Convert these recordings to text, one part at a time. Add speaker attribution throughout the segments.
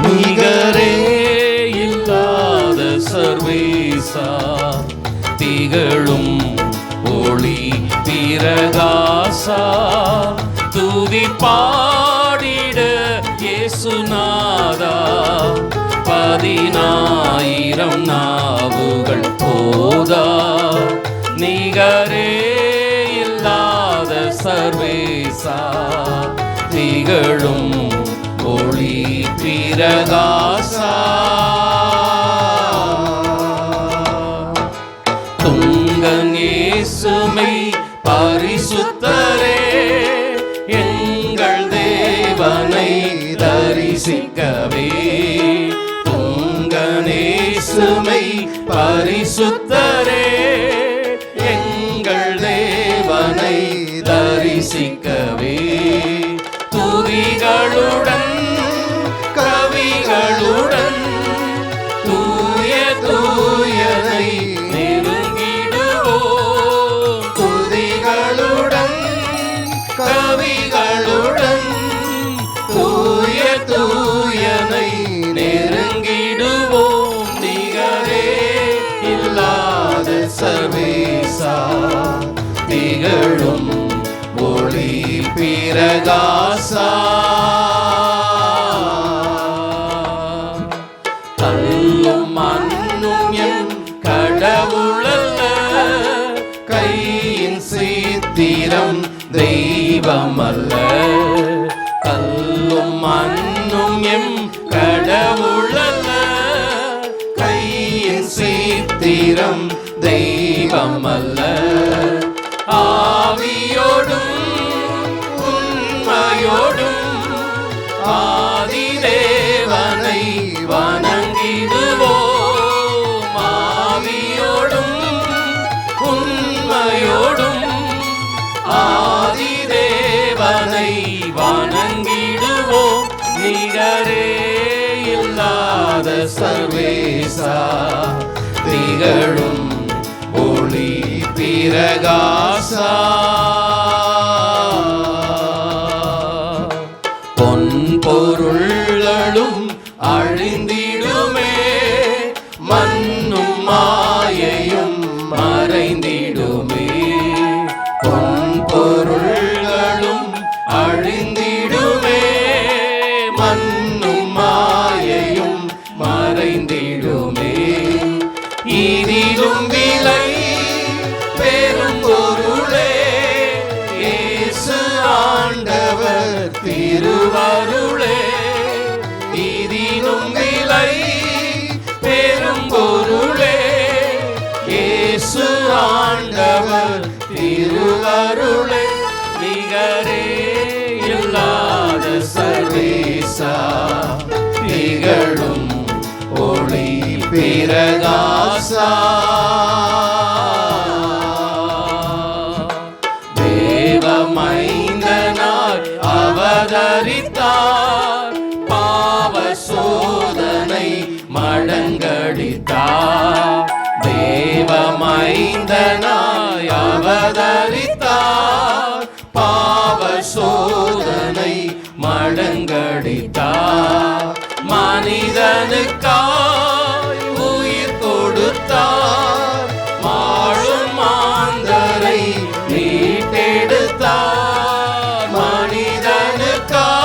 Speaker 1: நிகரே இல்லாத சர்வேசா, திகழும் ஒளி பிரகாசா, துதி பாடிட இயேசுநாதா, 10,000 நாவுகள் போதா, நிகரே இல்லாத சர்வேசா, திகழும் ஒளி பிரகாசா. துங்கன் இயேசுமை பரிசுத்தரே, எங்கள் தேவனை தரிசிக்கவே, துங்கன் இயேசுமை பரிசுத்தரே, எங்கள் தேவனை தரிசிக்கவே, துதிகளுடன் கவிகளுடன் தூய தூயனை நெருங்கிடுவோம், துதிகளுடன் கவிகளுடன் தூய தூயனை நெருங்கிடுவோம், நிகரே இல்லாத சர்வேசா, திகழும் ஒளி பிரகாசா. கல்லும் மண்ணும் என் கடவுளல்ல, கையின் சித்திரம் தெய்வமல்ல, கல்லும் மண்ணும் எம் கடவுளல்ல, கையின் சித்திரம் தெய்வமல்ல, ஆவியோடும் உண்மையோடும் ஆதிதேவனை வணங்கிடுவோம், ஆவியோடும் உண்மையோடும் ஆதிதேவனை வணங்கிடுவோம், நிகரே இல்லாத சர்வேசா, திகழும் ஒளி பிரகாசா. பொன்பொருள்களும் அழிந்திடுமே, மண்ணும் மாயையும் மறைந்திடுமே, பொன்பொருள்களும் அழிந்திடுமே, மண்ணும் மாயையும் மறைந்திடுமே, இதிலும் விலை பெரும் பொருளே இயேசு ஆண்டவர் திருவருளே, இதிலும் விலை பெரும் பொருளே இயேசு ஆண்டவர் திருவருளே, நிகரே இல்லாத சர்வேசா, திகழும் ஒளி பிரகாசா. தேவமைந்தனாய் அவதரித்தார், பாவ சோதனை மடங்கடித்தார், தேவமைந்தனாய் அவதரித்தார், பாவ சோதனை மடங்கடித்தார், மனிதனுக்காய் உயிர் கொடுத்தார், வாழும் மாந்தரை மீட்டெடுத்தார், மனிதனுக்காய்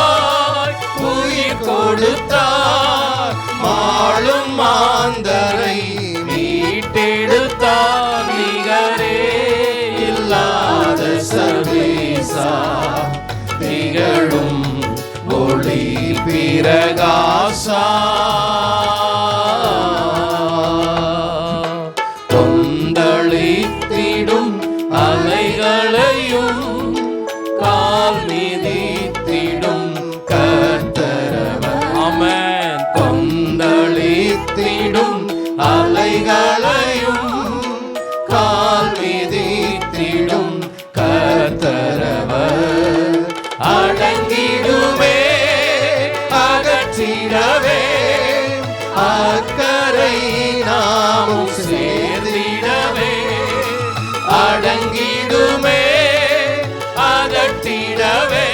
Speaker 1: உயிர் கொடுத்தார், வாழும் மாந்தரை மீட்டெடுத்தார், நிகரே இல்லாத சர்வேசா, திகழும் ஒளி பிரகாசா. கொந்தளித்திடும் அலைகளையும் கால் மிதித்திடும் கர்த்தரவர், ஆமென். கொந்தளித்திடும் அலைகளையும் கால் மிதித்திடும் கர்த்தரவர், அடங்கிடுமே அகற்றிடவே, அக்கரை நாமும் சேர்ந்திடவே, அடங்கிடுமே அகற்றிடவே,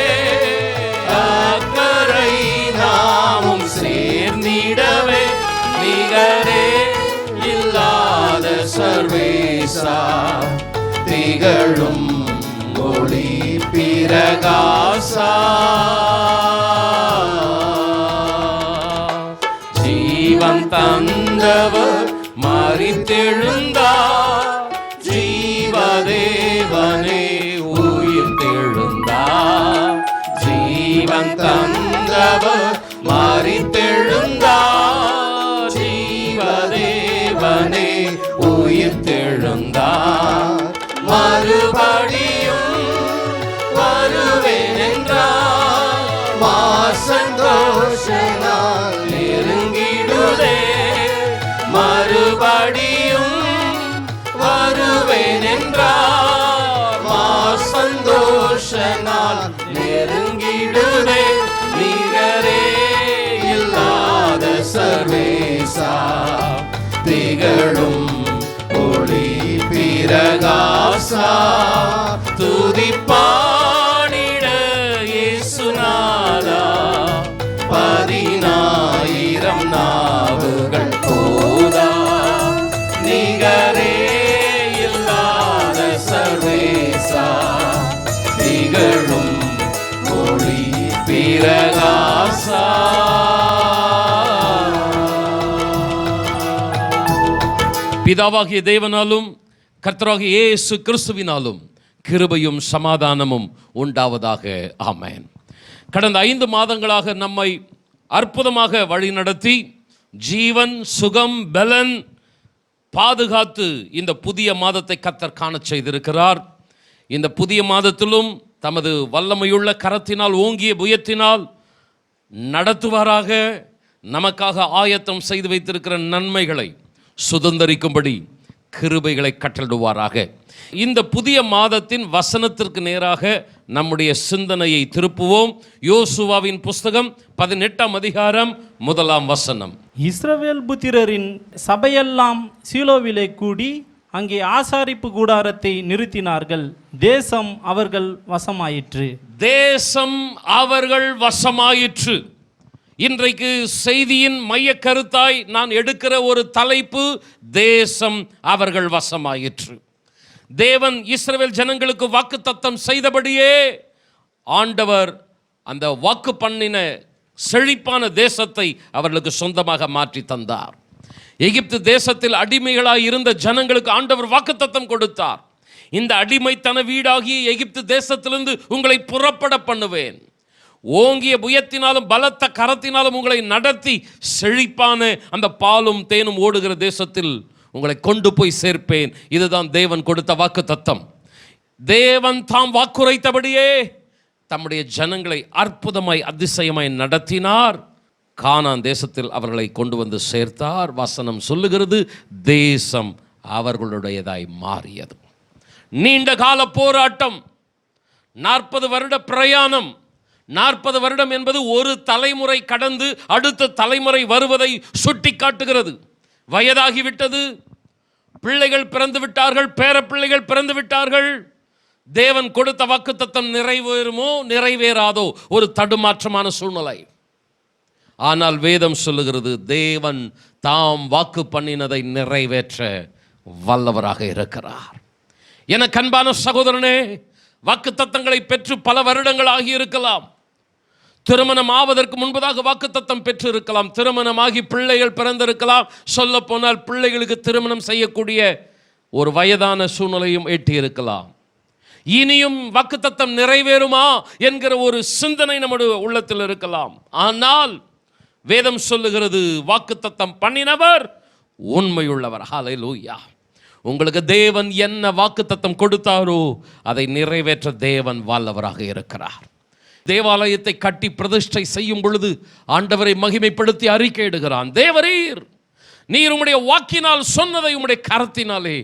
Speaker 1: அக்கரை நாமும் சேர்ந்து சர்வேசா திகழும் ஒளி பிரகாசா ஜீவன் தந்தவர் மரித்தெழுந்தார் ஜீவதேவனே உயிர் தெழுந்தார் ஜீவன் தந்தவர் மரித்தெழுந்தார் ஜீவதேவனே உயிர் தெழுந்தார் மறுபடியும் வருவேன் என்றார் மாசந்தோஷனால் நெருங்கிடுதே மறுபடியும் வருவேன் என்றார் மாசந்தோஷனால் நெருங்கிடுதே நிகரே இல்லாத சர்வேசா திகழும் ஒளி பிரகாசா துதிப்பாடிட இயேசுநாதா 10,000 நாவுகள் போதா நிகரே இல்லாத சர்வேசா திகழும் ஒளி பிரகாசா பிதாவாகிய தேவனாலும் கர்த்தராகிய இயேசு கிறிஸ்துவினாலும் கிருபையும் சமாதானமும் உண்டாவதாக. ஆமென். கடந்த 5 மாதங்களாக நம்மை அற்புதமாக வழிநடத்தி ஜீவன் சுகம் பலன் பாதுகாத்து இந்த புதிய மாதத்தை கர்த்தர் காணச் செய்திருக்கிறார். இந்த புதிய மாதத்திலும் தமது வல்லமையுள்ள கரத்தினால் ஓங்கிய புயத்தினால் நடத்துவாராக. நமக்காக ஆயத்தம் செய்து வைத்திருக்கிற நன்மைகளை சுதந்தரிக்கும்படி கிருபைகளை கட்டளிடுவாராக. இந்த புதிய மாதத்தின் வசனத்திற்கு நேராக நம்முடைய சிந்தனையை திருப்புவோம். யோசுவாவின் புஸ்தகம் 18ஆம் அதிகாரம் 1ஆம் வசனம்.
Speaker 2: இஸ்ரவேல் புத்திரரின் சபையெல்லாம் சீலோவிலே கூடி அங்கே ஆசாரிப்பு கூடாரத்தை நிறுத்தினார்கள். தேசம் அவர்கள் வசமாயிற்று.
Speaker 1: தேசம் அவர்கள் வசமாயிற்று. இன்றைக்கு செய்தியின் மைய கருத்தாய் நான் எடுக்கிற ஒரு தலைப்பு, தேசம் அவர்கள் வசமாயிற்று. தேவன் இஸ்ரவேல் ஜனங்களுக்கு வாக்குத்தத்தம் செய்தபடியே ஆண்டவர் அந்த வாக்கு பண்ணின செழிப்பான தேசத்தை அவர்களுக்கு சொந்தமாக மாற்றி தந்தார். எகிப்து தேசத்தில் அடிமைகளாய் இருந்த ஜனங்களுக்கு ஆண்டவர் வாக்குத்தத்தம் கொடுத்தார். இந்த அடிமைத்தன வீடாகிய எகிப்து தேசத்திலிருந்து உங்களை புறப்பட பண்ணுவேன், ஓங்கிய புயத்தினாலும் பலத்த கரத்தினாலும் உங்களை நடத்தி செழிப்பான அந்த பாலும் தேனும் ஓடுகிற தேசத்தில் உங்களை கொண்டு போய் சேர்ப்பேன். இதுதான் தேவன் கொடுத்த வாக்குத்தத்தம். தேவன் தாம் வாக்குரைத்தபடியே தம்முடைய ஜனங்களை அற்புதமாய் அதிசயமாய் நடத்தினார். கானான் தேசத்தில் அவர்களை கொண்டு வந்து சேர்த்தார். வசனம் சொல்லுகிறது, தேசம் அவர்களுடையதாய் மாறியது. நீண்ட கால போராட்டம், 40 வருட பிரயாணம். 40 வருடம் என்பது ஒரு தலைமுறை கடந்து அடுத்த தலைமுறை வருவதை சுட்டி காட்டுகிறது. வயதாகிவிட்டது, பிள்ளைகள் பிறந்து விட்டார்கள், பேர பிள்ளைகள் பிறந்து விட்டார்கள். தேவன் கொடுத்த வாக்குத்தத்தம் நிறைவேறுமோ நிறைவேறாதோ ஒரு தடுமாற்றமான சூழ்நிலை. ஆனால் வேதம் சொல்லுகிறது, தேவன் தாம் வாக்கு பண்ணினதை நிறைவேற்ற வல்லவராக இருக்கிறார். என கண்பான சகோதரனே, வாக்குத்தத்தங்களை பெற்று பல வருடங்கள் ஆகி இருக்கலாம். திருமணம் ஆவதற்கு முன்பதாக வாக்குத்தத்தம் பெற்று இருக்கலாம். திருமணமாகி பிள்ளைகள் பிறந்திருக்கலாம். சொல்ல போனால் பிள்ளைகளுக்கு திருமணம் செய்யக்கூடிய ஒரு வயதான சூழ்நிலையும் எட்டி இருக்கலாம். இனியும் வாக்குத்தத்தம் நிறைவேறுமா என்கிற ஒரு சிந்தனை நம்முடைய உள்ளத்தில் இருக்கலாம். ஆனால் வேதம் சொல்லுகிறது, வாக்குத்தத்தம் பண்ணினவர் உண்மையுள்ளவர். ஹல்லேலூயா. உங்களுக்கு தேவன் என்ன வாக்குத்தத்தம் கொடுத்தாரோ அதை நிறைவேற்ற தேவன் வல்லவராக இருக்கிறார். தேவாலயத்தை கட்டி பிரதிஷ்டை செய்யும் பொழுது ஆண்டவரை மகிமைப்படுத்தி அறிக்கையிடுகிறான், தேவரீர், நீர் உம்முடைய வாக்கினால் சொன்னதை உம்முடைய கரத்தினாலே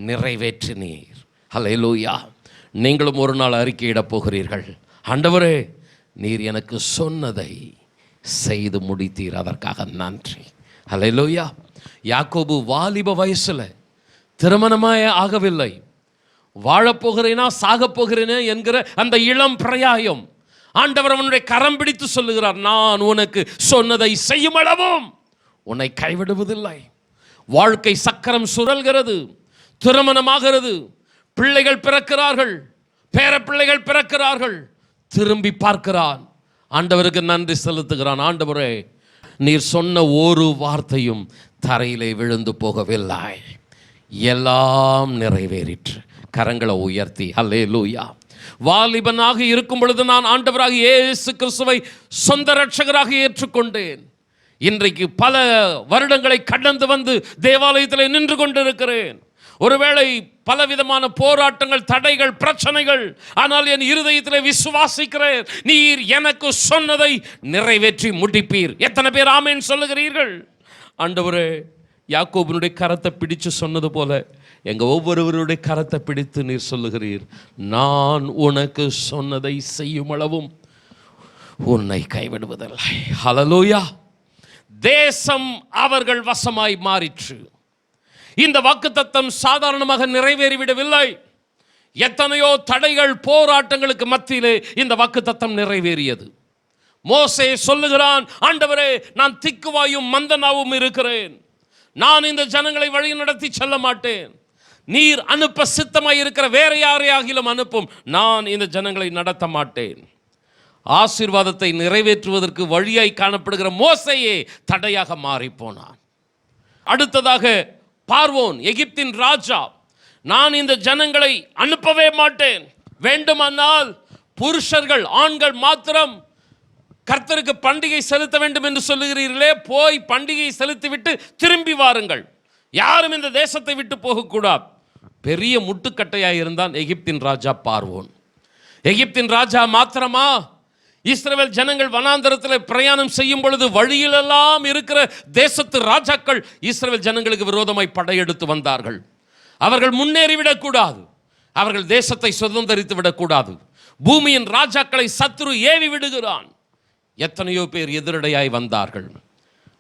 Speaker 1: நிறைவேற்றினீர். ஹல்லேலூயா. நீங்களும் ஒரு நாள் அறிக்கையிடப் போகிறீர்கள், ஆண்டவரே, நீர் எனக்கு சொன்னதை செய்து முடித்தீர், அதற்காக நன்றி. ஹல்லேலூயா. யாக்கோபு வாலிப வயசுல திருமணமாய ஆகவில்லை, வாழப்போகிறேனா சாகப் போகிறேனே என்கிற அந்த இளம் பிரயாயம் ஆண்டவர் அவனுடைய கரம் பிடித்து சொல்லுகிறார், நான் உனக்கு சொன்னதை செய்யும் அளவும் உன்னை கைவிடுவதில்லை. வாழ்க்கை சக்கரம் சுழல்கிறது, திருமணமாகிறது, பிள்ளைகள் பிறக்கிறார்கள், பேர பிள்ளைகள் பிறக்கிறார்கள். திரும்பி பார்க்கிறான், ஆண்டவருக்கு நன்றி செலுத்துகிறான். ஆண்டவரே, நீர் சொன்ன ஒரு வார்த்தையும் தரையிலே விழுந்து போகவில்லை, எல்லாம் நிறைவேறிற்று. கரங்களை உயர்த்தி அல்லேலூயா. வாலிபனாக இருக்கும் பொழுது நான் ஆண்டவராக இயேசு கிறிஸ்துவை சொந்த இரட்சகராக ஏற்றுக்கொண்டேன். இன்றைக்கு பல வருடங்களை கடந்து வந்து தேவாலயத்தில் நின்று கொண்டிருக்கிறேன். ஒருவேளை பலவிதமான போராட்டங்கள், தடைகள், பிரச்சனைகள், ஆனால் என் இருதயத்தில் விசுவாசிக்கிறேன், நீர் எனக்கு சொன்னதை நிறைவேற்றி முடிப்பீர். எத்தனை பேர் ஆமென் சொல்லுகிறீர்கள்? ஆண்டவரே, யாக்கோபினுடைய கரத்தை பிடிச்சு சொன்னது போல எங்க ஒவ்வொருவருடைய கரத்தை பிடித்து நீர் சொல்லுகிறீர், நான் உனக்கு சொன்னதை செய்யும் அளவும் உன்னை கைவிடுவதில்லை. ஹல்லேலூயா. தேசம் அவர்கள் வசமாய் மாறிற்று. இந்த வாக்குத்தத்தம் சாதாரணமாக நிறைவேறிவிடவில்லை. எத்தனையோ தடைகள், போராட்டங்களுக்கு மத்தியிலே இந்த வாக்குத்தத்தம் நிறைவேறியது. மோசே சொல்லுகிறான், ஆண்டவரே, நான் திக்குவாயும் மந்தனாவும் இருக்கிறேன், நான் இந்த ஜனங்களை வழி நடத்தி செல்ல மாட்டேன். நீர் அனுப்ப சித்தமாய் இருக்கிற வேற யாரையாகிலும் அனுப்பும், நான் இந்த ஜனங்களை நடத்த மாட்டேன். ஆசீர்வாதத்தை நிறைவேற்றுவதற்கு வழியாய் காணப்படுகிற மோசேயே தடையாக மாறி போனான். அடுத்ததாக பார்வோன், எகிப்தின் ராஜா, நான் இந்த ஜனங்களை அனுப்பவே மாட்டேன், வேண்டுமானால் புருஷர்கள், ஆண்கள் மாத்திரம் கர்த்தருக்கு பண்டிகை செலுத்த வேண்டும் என்று சொல்லுகிறீர்களே, போய் பண்டிகை செலுத்திவிட்டு திரும்பி வாருங்கள், யாரும் இந்த தேசத்தை விட்டு போகக்கூடாது. பெரிய முட்டுக்கட்டையாக இருந்தான் எகிப்தின் ராஜா பார்வோன். எகிப்தின் ராஜா மாத்திரமா, இஸ்ரவேல் ஜனங்கள் வனாந்தரத்தில் பிரயாணம் செய்யும் பொழுது வழியிலெல்லாம் இருக்கிற தேசத்து ராஜாக்கள் இஸ்ரவேல் ஜனங்களுக்கு விரோதமாய் படையெடுத்து வந்தார்கள். அவர்கள் முன்னேறிவிடக்கூடாது, அவர்கள் தேசத்தை சுதந்திரித்து விடக்கூடாது. பூமியின் ராஜாக்களை சத்துரு ஏவி விடுகிறான். எத்தனையோ பேர் எதிரடையாய் வந்தார்கள்.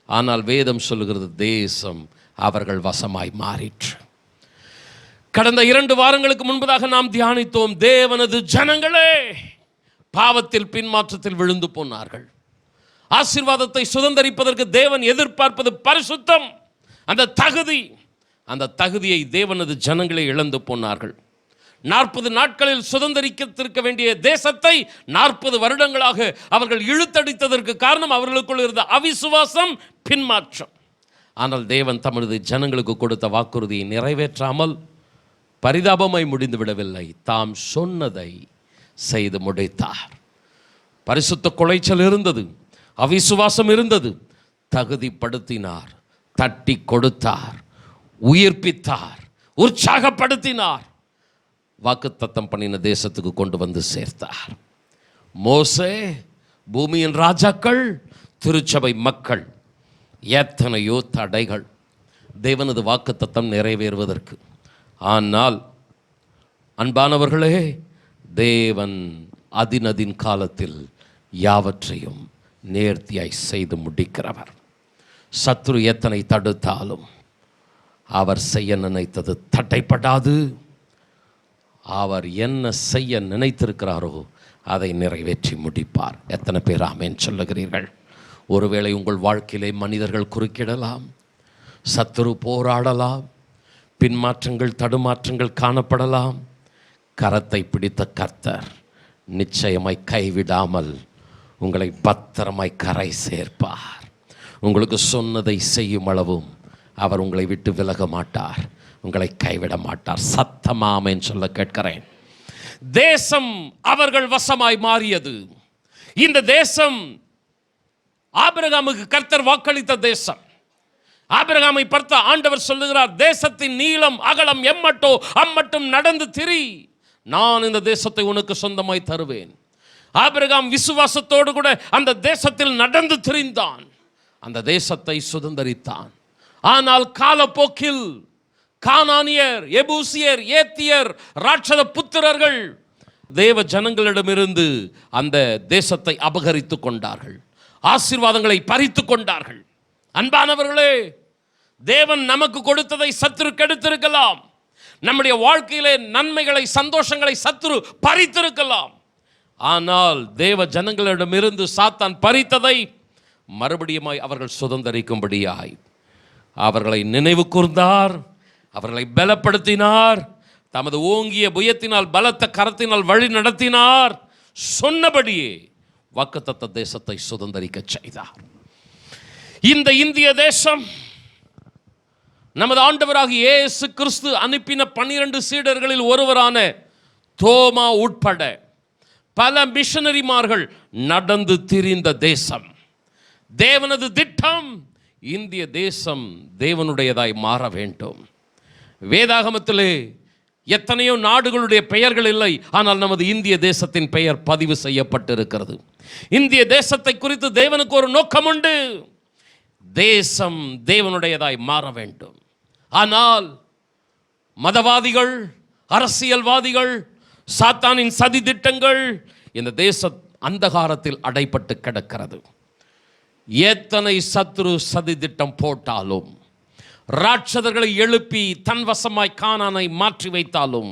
Speaker 1: ஆனால் வேதம் சொல்லுகிறது, தேசம் அவர்கள் வசமாய் மாறிற்று. கடந்த 2 வாரங்களுக்கு முன்பதாக நாம் தியானித்தோம், தேவனது ஜனங்களே பாவத்தில் பின்மாற்றத்தில் விழுந்து போனார்கள். ஆசீர்வாதத்தை சுதந்தரிப்பதற்கு தேவன் எதிர்பார்ப்பது பரிசுத்தம், அந்த தகுதியை தேவனது ஜனங்களே இழந்து போனார்கள். 40 நாட்களில் சுதந்தரிக்கத்திருக்க வேண்டிய தேசத்தை 40 வருடங்களாக அவர்கள் இழுத்தடித்ததற்கு காரணம் அவர்களுக்குள் இருந்த அவிசுவாசம், பின்மாற்றம். ஆனால் தேவன் தமது ஜனங்களுக்கு கொடுத்த வாக்குறுதியை நிறைவேற்றாமல் பரிதாபமாய் முடிந்து விடவில்லை, தாம் சொன்னதை செய்து முடித்தார். பரிசுத்த குலைச்சல் இருந்தது, அவிசுவாசம் இருந்தது, தகுதிப்படுத்தினார், தட்டி கொடுத்தார், உயிர்ப்பித்தார், உற்சாகப்படுத்தினார், வாக்குத்தத்தம் பண்ணின தேசத்துக்கு கொண்டு வந்து சேர்த்தார். மோசே, பூமியின் ராஜாக்கள், திருச்சபை மக்கள், எத்தனையோ தடைகள் தேவனது வாக்குத்தத்தம் நிறைவேறுவதற்கு. ஆனால் அன்பானவர்களே, தேவன் அதினதின் காலத்தில் யாவற்றையும் நேர்த்தியாய் செய்து முடிக்கிறவர். சத்ரு எத்தனை தடுத்தாலும் அவர் செய்ய நினைத்தது தடைப்படாது. அவர் என்ன செய்ய நினைத்திருக்கிறாரோ அதை நிறைவேற்றி முடிப்பார். எத்தனை பேர் ஆமென் சொல்லுகிறீர்கள்? ஒருவேளை உங்கள் வாழ்க்கையிலே மனிதர்கள் குறுக்கிடலாம், சத்துரு போராடலாம், பின்மாற்றங்கள், தடுமாற்றங்கள் காணப்படலாம். கரத்தை பிடித்த கர்த்தர் நிச்சயமாய் கைவிடாமல் உங்களை பத்திரமாய் கரை சேர்ப்பார். உங்களுக்கு சொன்னதை செய்யும் அளவும் அவர் உங்களை விட்டு விலக மாட்டார், உங்களை கைவிட மாட்டார். சத்தமாமேன்னு சொல்ல கேட்கிறேன். தேசம் அவர்கள் வசமாய் மாறியது. இந்த தேசம் ஆபிரகாமுக்கு கர்த்தர் வாக்களித்த தேசம். ஆபிரகாமை பார்த்த ஆண்டவர் சொல்லுகிறார், தேசத்தின் நீளம் அகலம் எம்மட்டோ அம்மட்டும் நடந்து திரி, நான் இந்த தேசத்தை உனக்கு சொந்தமாய் தருவேன். ஆபிரகாம் விசுவாசத்தோடு கூட அந்த தேசத்தில் நடந்து திரிந்தான், அந்த தேசத்தை சுதந்தரித்தான். ஆனால் காலப்போக்கில் கானானியர், எபூசியர், ஏத்தியர், ராட்சத புத்திரர்கள் தேவ ஜனங்களிடமிருந்து அந்த தேசத்தை அபகரித்து கொண்டார்கள், ஆசீர்வாதங்களை பறித்து கொண்டார்கள். அன்பானவர்களே, தேவன் நமக்கு கொடுத்ததை சத்துரு கெடுத்திருக்கலாம். நம்முடைய வாழ்க்கையிலே நன்மைகளை, சந்தோஷங்களை சத்துரு பறித்திருக்கலாம். ஆனால் தேவ ஜனங்களிடமிருந்து சாத்தான் பறித்ததை மறுபடியுமாய் அவர்கள் சுதந்தரிக்கும்படியாய் அவர்களை நினைவு கூர்ந்தார், அவர்களை பலப்படுத்தினார். தமது ஓங்கிய புயத்தினால் பலத்த கரத்தினால் வழி நடத்தினார். சொன்னபடியே வாக்குத்தத்த தேசத்தை சுதந்தரிக்க செய்தார். இந்த இந்திய தேசம் நமது ஆண்டவராகிய இயேசு கிறிஸ்து அனுப்பின 12 சீடர்களில் ஒருவரான தோமா உட்பட பல மிஷனரிமார்கள் நடந்து திரிந்த தேசம். தேவனது திட்டம் இந்திய தேசம் தேவனுடையதாய் மாற வேண்டும். வேதாகமத்திலே எத்தனையோ நாடுகளுடைய பெயர்கள் இல்லை, ஆனால் நமது இந்திய தேசத்தின் பெயர் பதிவு செய்யப்பட்டிருக்கிறது. இந்திய தேசத்தை குறித்து தேவனுக்கு ஒரு நோக்கம் உண்டு. தேசம் தேவனுடையதாய் மாற வேண்டும். ஆனால் மதவாதிகள், அரசியல்வாதிகள், சாத்தானின் சதி திட்டங்கள் இந்த தேச அந்தகாரத்தில் அடைப்பட்டு கிடக்கிறது. எத்தனை சத்துரு சதி திட்டம் போட்டாலும், ராட்சதர்களை எழுப்பி தன் வசமாய் கானானை மாற்றி வைத்தாலும்,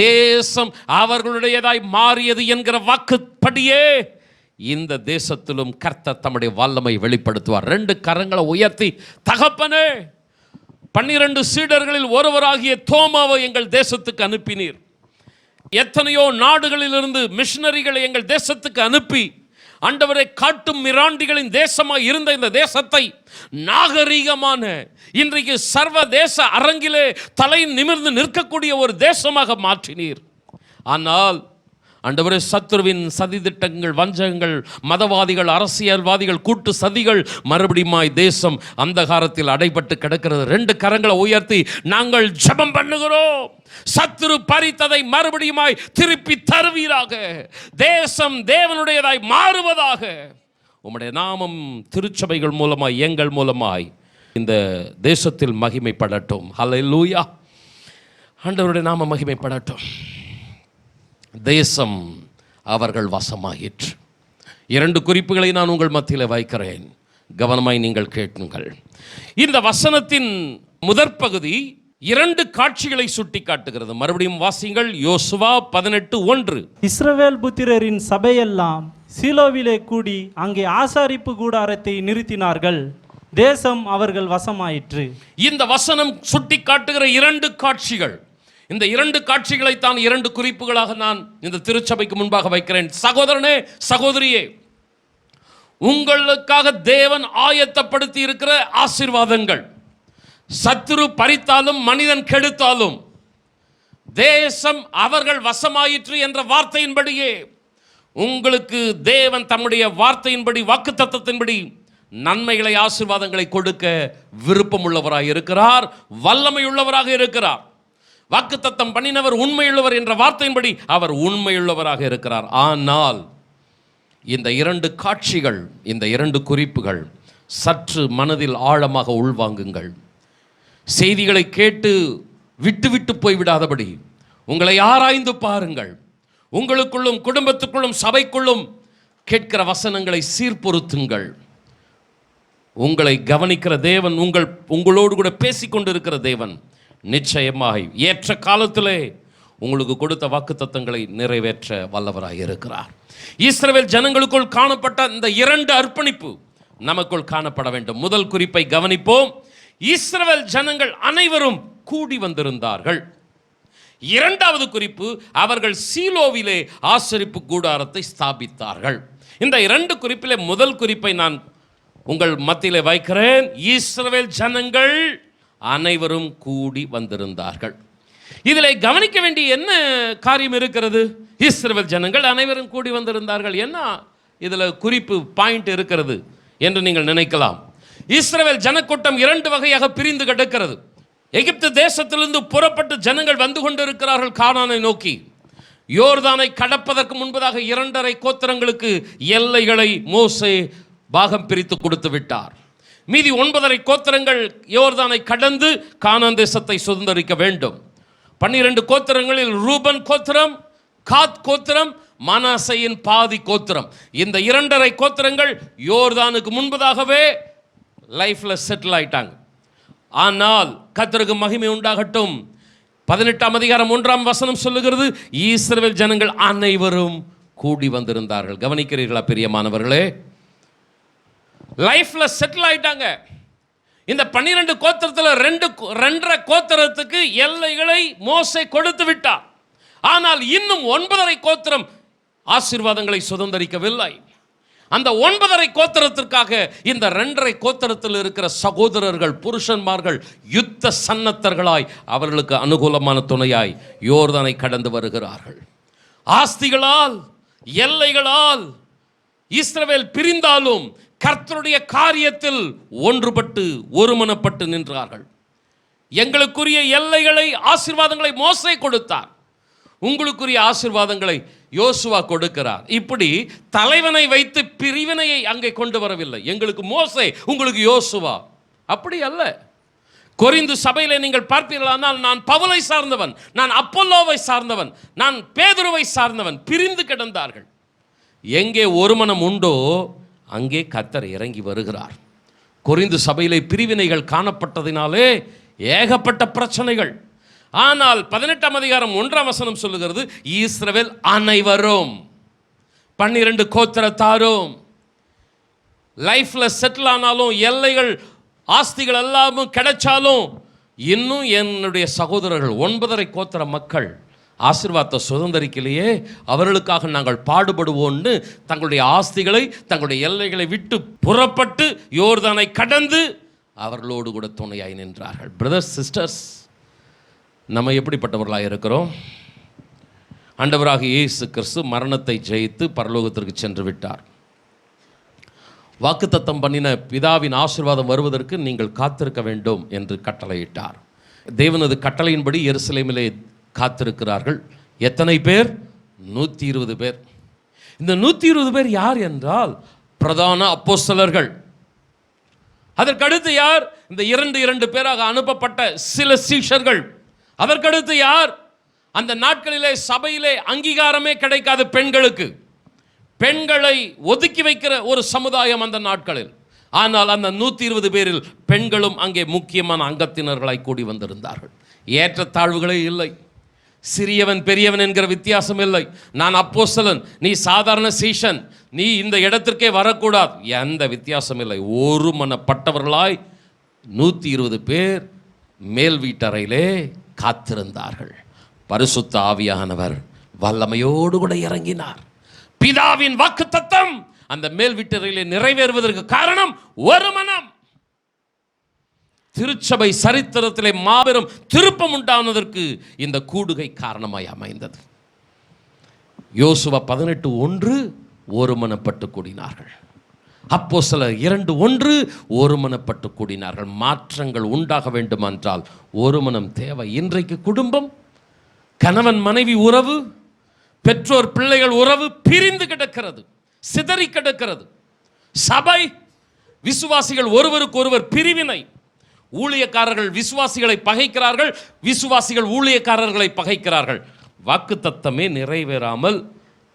Speaker 1: தேசம் அவர்களுடையதாய் மாறியது என்கிற வாக்குப்படியே இந்த தேசத்திலும் கர்த்தர் தம்முடைய வல்லமை வெளிப்படுத்துவார். 2 கரங்களை உயர்த்தி, தகப்பனே, 12 சீடர்களில் ஒருவராகிய தோமாவை எங்கள் தேசத்துக்கு அனுப்பினீர். எத்தனையோ நாடுகளிலிருந்து மிஷனரிகளை எங்கள் தேசத்துக்கு அனுப்பி ஆண்டவரை காட்டும் மிராண்டிகளின் தேசமாக இருந்த இந்த தேசத்தை நாகரீகமான, இன்றைக்கு சர்வதேச அரங்கிலே தலை நிமிர்ந்து நிற்கக்கூடிய ஒரு தேசமாக மாற்றினீர். ஆனால் ஆண்டவரே, சத்துருவின் சதி திட்டங்கள், வஞ்சகங்கள், மதவாதிகள், அரசியல்வாதிகள் கூட்டு சதிகள் மறுபடியுமாய் தேசம் அந்தகாரத்தில் அடைபட்டு கிடக்கிறது. 2 கரங்களை உயர்த்தி நாங்கள் ஜெபம் பண்ணுகிறோம். சத்துரு பறித்ததை மறுபடியுமாய் திருப்பி தருவீராக. தேசம் தேவனுடையதாய் மாறுவதாக. உம்முடைய நாமம் திருச்சபைகள் மூலமாய், எங்கள் மூலமாய் இந்த தேசத்தில் மகிமைப்படட்டும். ஹல்லேலூயா. ஆண்டவருடைய நாமம் மகிமைப்படட்டும். தேசம் அவர்கள் வசமாயிற்று. 2 குறிப்புகளை நான் உங்கள் மத்தியில் வைக்கிறேன், கவனமாய் நீங்கள் கேட்குங்கள். இந்த வசனத்தின் முதற் பகுதி 2 காட்சிகளை சுட்டி காட்டுகிறது. மறுபடியும் வாசிங்கள். யோசுவா 18:1.
Speaker 2: இஸ்ரவேல் புத்திரரின் சபையெல்லாம் சீலோவிலே கூடி அங்கே ஆசாரிப்பு கூடாரத்தை நிறுத்தினார்கள். தேசம் அவர்கள் வசமாயிற்று. இந்த வசனம் சுட்டி காட்டுகிற 2 காட்சிகள். இந்த 2 காட்சிகளைத்தான் 2 குறிப்புகளாக நான் இந்த திருச்சபைக்கு முன்பாக வைக்கிறேன். சகோதரனே, சகோதரியே, உங்களுக்காக தேவன் ஆயத்தப்படுத்தி இருக்கிற ஆசீர்வாதங்கள், சத்துரு பறித்தாலும் மனிதன் கெடுத்தாலும் தேசம் அவர்கள் வசமாயிற்று என்ற வார்த்தையின்படியே உங்களுக்கு தேவன் தம்முடைய வார்த்தையின்படி, வாக்குத்தத்தத்தின்படி நன்மைகளை, ஆசீர்வாதங்களை கொடுக்க விருப்பம் உள்ளவராக இருக்கிறார், வல்லமை உள்ளவராக இருக்கிறார். வாக்குத்தத்தம் பண்ணினவர் உண்மையுள்ளவர் என்ற வார்த்தையின்படி அவர் உண்மையுள்ளவராக இருக்கிறார். ஆனால் இந்த 2 காட்சிகள், இந்த 2 குறிப்புகள் சற்று மனதில் ஆழமாக உள்வாங்குங்கள். செய்திகளை கேட்டு விட்டு விட்டு போய்விடாதபடி உங்களை ஆராய்ந்து பாருங்கள். உங்களுக்குள்ளும், குடும்பத்துக்குள்ளும், சபைக்குள்ளும் கேட்கிற வசனங்களை சீர்பொருத்துங்கள். உங்களை கவனிக்கிற தேவன், உங்களோடு கூட பேசிக்கொண்டிருக்கிற தேவன் நிச்சயமாய் ஏற்ற காலத்திலே உங்களுக்கு கொடுத்த வாக்குத்தத்தங்களை நிறைவேற்ற வல்லவராய் இருக்கிறார். இஸ்ரவேல் ஜனங்களுக்குள் காணப்பட்ட இந்த 2 அர்ப்பணிப்பு நமக்குள் காணப்பட வேண்டும். முதல் குறிப்பை கவனிப்போம். இஸ்ரவேல் ஜனங்கள் அனைவரும் கூடி வந்திருந்தார்கள். 2வது குறிப்பு, அவர்கள் சீலோவிலே ஆசரிப்பு கூடாரத்தை ஸ்தாபித்தார்கள். இந்த 2 குறிப்பிலே முதல் குறிப்பை நான் உங்கள் மத்தியிலே வைக்கிறேன். இஸ்ரவேல் ஜனங்கள் அனைவரும் கூடி வந்திருந்தார்கள். இதில் கவனிக்க வேண்டிய என்ன காரியம் இருக்கிறது? இஸ்ரவேல் ஜனங்கள் அனைவரும் கூடி வந்திருந்தார்கள். என்ன இதில் குறிப்பு பாயிண்ட் இருக்கிறது என்று நீங்கள் நினைக்கலாம். இஸ்ரவேல் ஜனக்கூட்டம் 2 வகையாக பிரிந்து கிடக்கிறது. எகிப்து தேசத்திலிருந்து புறப்பட்டு ஜனங்கள் வந்து கொண்டிருக்கிறார்கள் கானானை நோக்கி. யோர்தானை கடப்பதற்கு முன்பதாக 2.5 கோத்திரங்களுக்கு எல்லைகளை மோசே பாகம் பிரித்து கொடுத்து விட்டார். மீதி 9.5 கோத்திரங்கள் யோர்தானை கடந்து கானான் தேசத்தை சுதந்தரிக்க வேண்டும். 12 கோத்திரங்களில் ரூபன் கோத்திரம், காத் கோத்திரம், மனாசையின் பாதி கோத்திரம், இந்த 2.5 கோத்திரங்கள் யோர்தானுக்கு முன்பதாகவே லைஃப்ல செட்டில் ஆயிட்டாங்க. ஆனால் கர்த்தருக்கு மகிமை உண்டாகட்டும், 18ஆம் அதிகாரம் 1ஆம் வசனம் சொல்லுகிறது, இஸ்ரவேல் ஜனங்கள் அனைவரும் கூடி வந்திருந்தார்கள். கவனிக்கிறீர்களா பிரியமானவர்களே? லைஃப்ல செட்டில் ஆயிட்டாங்க. இந்த 12 கோத்திரத்தில் ரெண்டரை கோத்திரத்துக்கு எல்லைகளை மோசே கொடுத்து விட்டார். ஆனால் இன்னும் 9.5 கோத்திரம் ஆசீர்வாதங்களை சுதந்தரிக்கவில்லை. அந்த 9.5 கோத்திரத்திற்காக இந்த 2.5 கோத்திரத்தில் இருக்கிற சகோதரர்கள், புருஷன்மார்கள் யுத்த சன்னத்தர்களாய் அவர்களுக்கு அனுகூலமான துணையாய் யோர்தானை கடந்து வருகிறார்கள். ஆஸ்திகளால், எல்லைகளால் இஸ்ரவேல் பிரிந்தாலும் கர்த்தருடைய காரியத்தில் ஒன்றுபட்டு ஒருமனப்பட்டு நின்றார்கள். எங்களுக்குரிய எல்லைகளை, ஆசீர்வாதங்களை மோசே கொடுத்தார். உங்களுக்குரிய ஆசீர்வாதங்களை யோசுவா கொடுக்கிறார். இப்படி தலைவனை வைத்து பிரிவினையை அங்கே கொண்டு வரவில்லை. எங்களுக்கு மோசே, உங்களுக்கு யோசுவா, அப்படி அல்ல. கொரிந்து சபையிலே நீங்கள் பார்ப்பீர்களானால், நான் பவுலை சார்ந்தவன், நான் அப்போலோவை சார்ந்தவன், நான் பேதுருவை சார்ந்தவன், பிரிந்து கிடந்தார்கள். எங்கே ஒரு மனம் உண்டோ அங்கே கர்த்தர் இறங்கி வருகிறார். கொரிந்து சபையிலே பிரிவினைகள் காணப்பட்டதினாலே ஏகப்பட்ட பிரச்சனைகள். ஆனால் 18ஆம் அதிகாரம் 1ஆம் வசனம் சொல்லுகிறது, இஸ்ரவேல் அனைவரும் 12 கோத்திரத்தாரும் லைஃப்ல செட்டில் ஆனாலும், எல்லைகள் ஆஸ்திகள் எல்லாமும் கிடைச்சாலும், இன்னும் என்னுடைய சகோதரர்கள் 9.5 கோத்திர மக்கள் ஆசீர்வாதத்தை சுதந்தரிக்கலையே, அவர்களுக்காக நாங்கள் பாடுபடுவோம்னு தங்களுடைய ஆஸ்திகளை, தங்களுடைய எல்லைகளை விட்டு புறப்பட்டு யோர்தானை கடந்து அவர்களோடு கூட துணையாய் நின்றார்கள். பிரதர்ஸ், சிஸ்டர்ஸ், நம்ம எப்படிப்பட்டவர்களாக இருக்கிறோம்? ஆண்டவராக இயேசு கிறிஸ்து மரணத்தை ஜெயித்து பரலோகத்திற்கு சென்று விட்டார். வாக்குத்தத்தம் பண்ணின பிதாவின் ஆசீர்வாதம் வருவதற்கு நீங்கள் காத்திருக்க வேண்டும் என்று கட்டளையிட்டார். தேவனது கட்டளையின்படி எருசலேமிலே காத்திருக்கிறார்கள். எத்தனை பேர்? 120 பேர். இந்த 120 பேர் யார் என்றால் பிரதான அப்போஸ்தலர்கள். அதற்கடுத்து யார்? இந்த 2 பேராக அனுப்பப்பட்ட சில சீஷர்கள். அதற்கடுத்து யார்? அந்த நாட்களிலே சபையிலே அங்கீகாரமே கிடைக்காத பெண்களுக்கு, பெண்களை ஒதுக்கி வைக்கிற ஒரு சமுதாயம் அந்த நாட்களில். ஆனால் அந்த 120 பேரில் பெண்களும் அங்கே முக்கியமான அங்கத்தினர்களாய் கூடி வந்திருந்தார்கள். ஏற்றத்தாழ்வுகளே இல்லை, சிறியவன் பெரியவன் என்கிற வித்தியாசம் இல்லை. நான் அப்போஸ்தலன், நீ சாதாரண சீஷன், நீ இந்த இடத்திற்கே வரக்கூடாது, எந்த வித்தியாசம் இல்லை. ஒருமனப்பட்டவர்களாய் 120 பேர் மேல் வீட்டறையிலே காத்திருந்தார்கள். பரிசுத்த ஆவியானவர் வல்லமையோடு கூட இறங்கினார். பிதாவின் வாக்குத்தத்தம் அந்த மேல் வீட்டறையிலே நிறைவேறுவதற்கு காரணம் ஒரு மனம். திருச்சபை சரித்திரத்திலே மாபெரும் திருப்பம் உண்டானதற்கு இந்த கூடுகை காரணமாய் அமைந்தது. யோசுவா 18:1 ஒருமனப்பட்டு கூடினார்கள். அப்போஸ்தலர் 2:1 ஒருமனப்பட்டு கூடினார்கள். மாற்றங்கள் உண்டாக வேண்டுமென்றால் ஒரு மனம் தேவை. இன்றைக்கு குடும்பம், கணவன் மனைவி உறவு, பெற்றோர் பிள்ளைகள் உறவு பிரிந்து கிடக்கிறது, சிதறி கிடக்கிறது. சபை, விசுவாசிகள் ஒருவருக்கு ஒருவர் பிரிவினை. ஊழியக்காரர்கள் விசுவாசிகளை பகைக்கிறார்கள், விசுவாசிகள் ஊழியக்காரர்களை பகைக்கிறார்கள். வாக்குத்தத்தமே நிறைவேறாமல்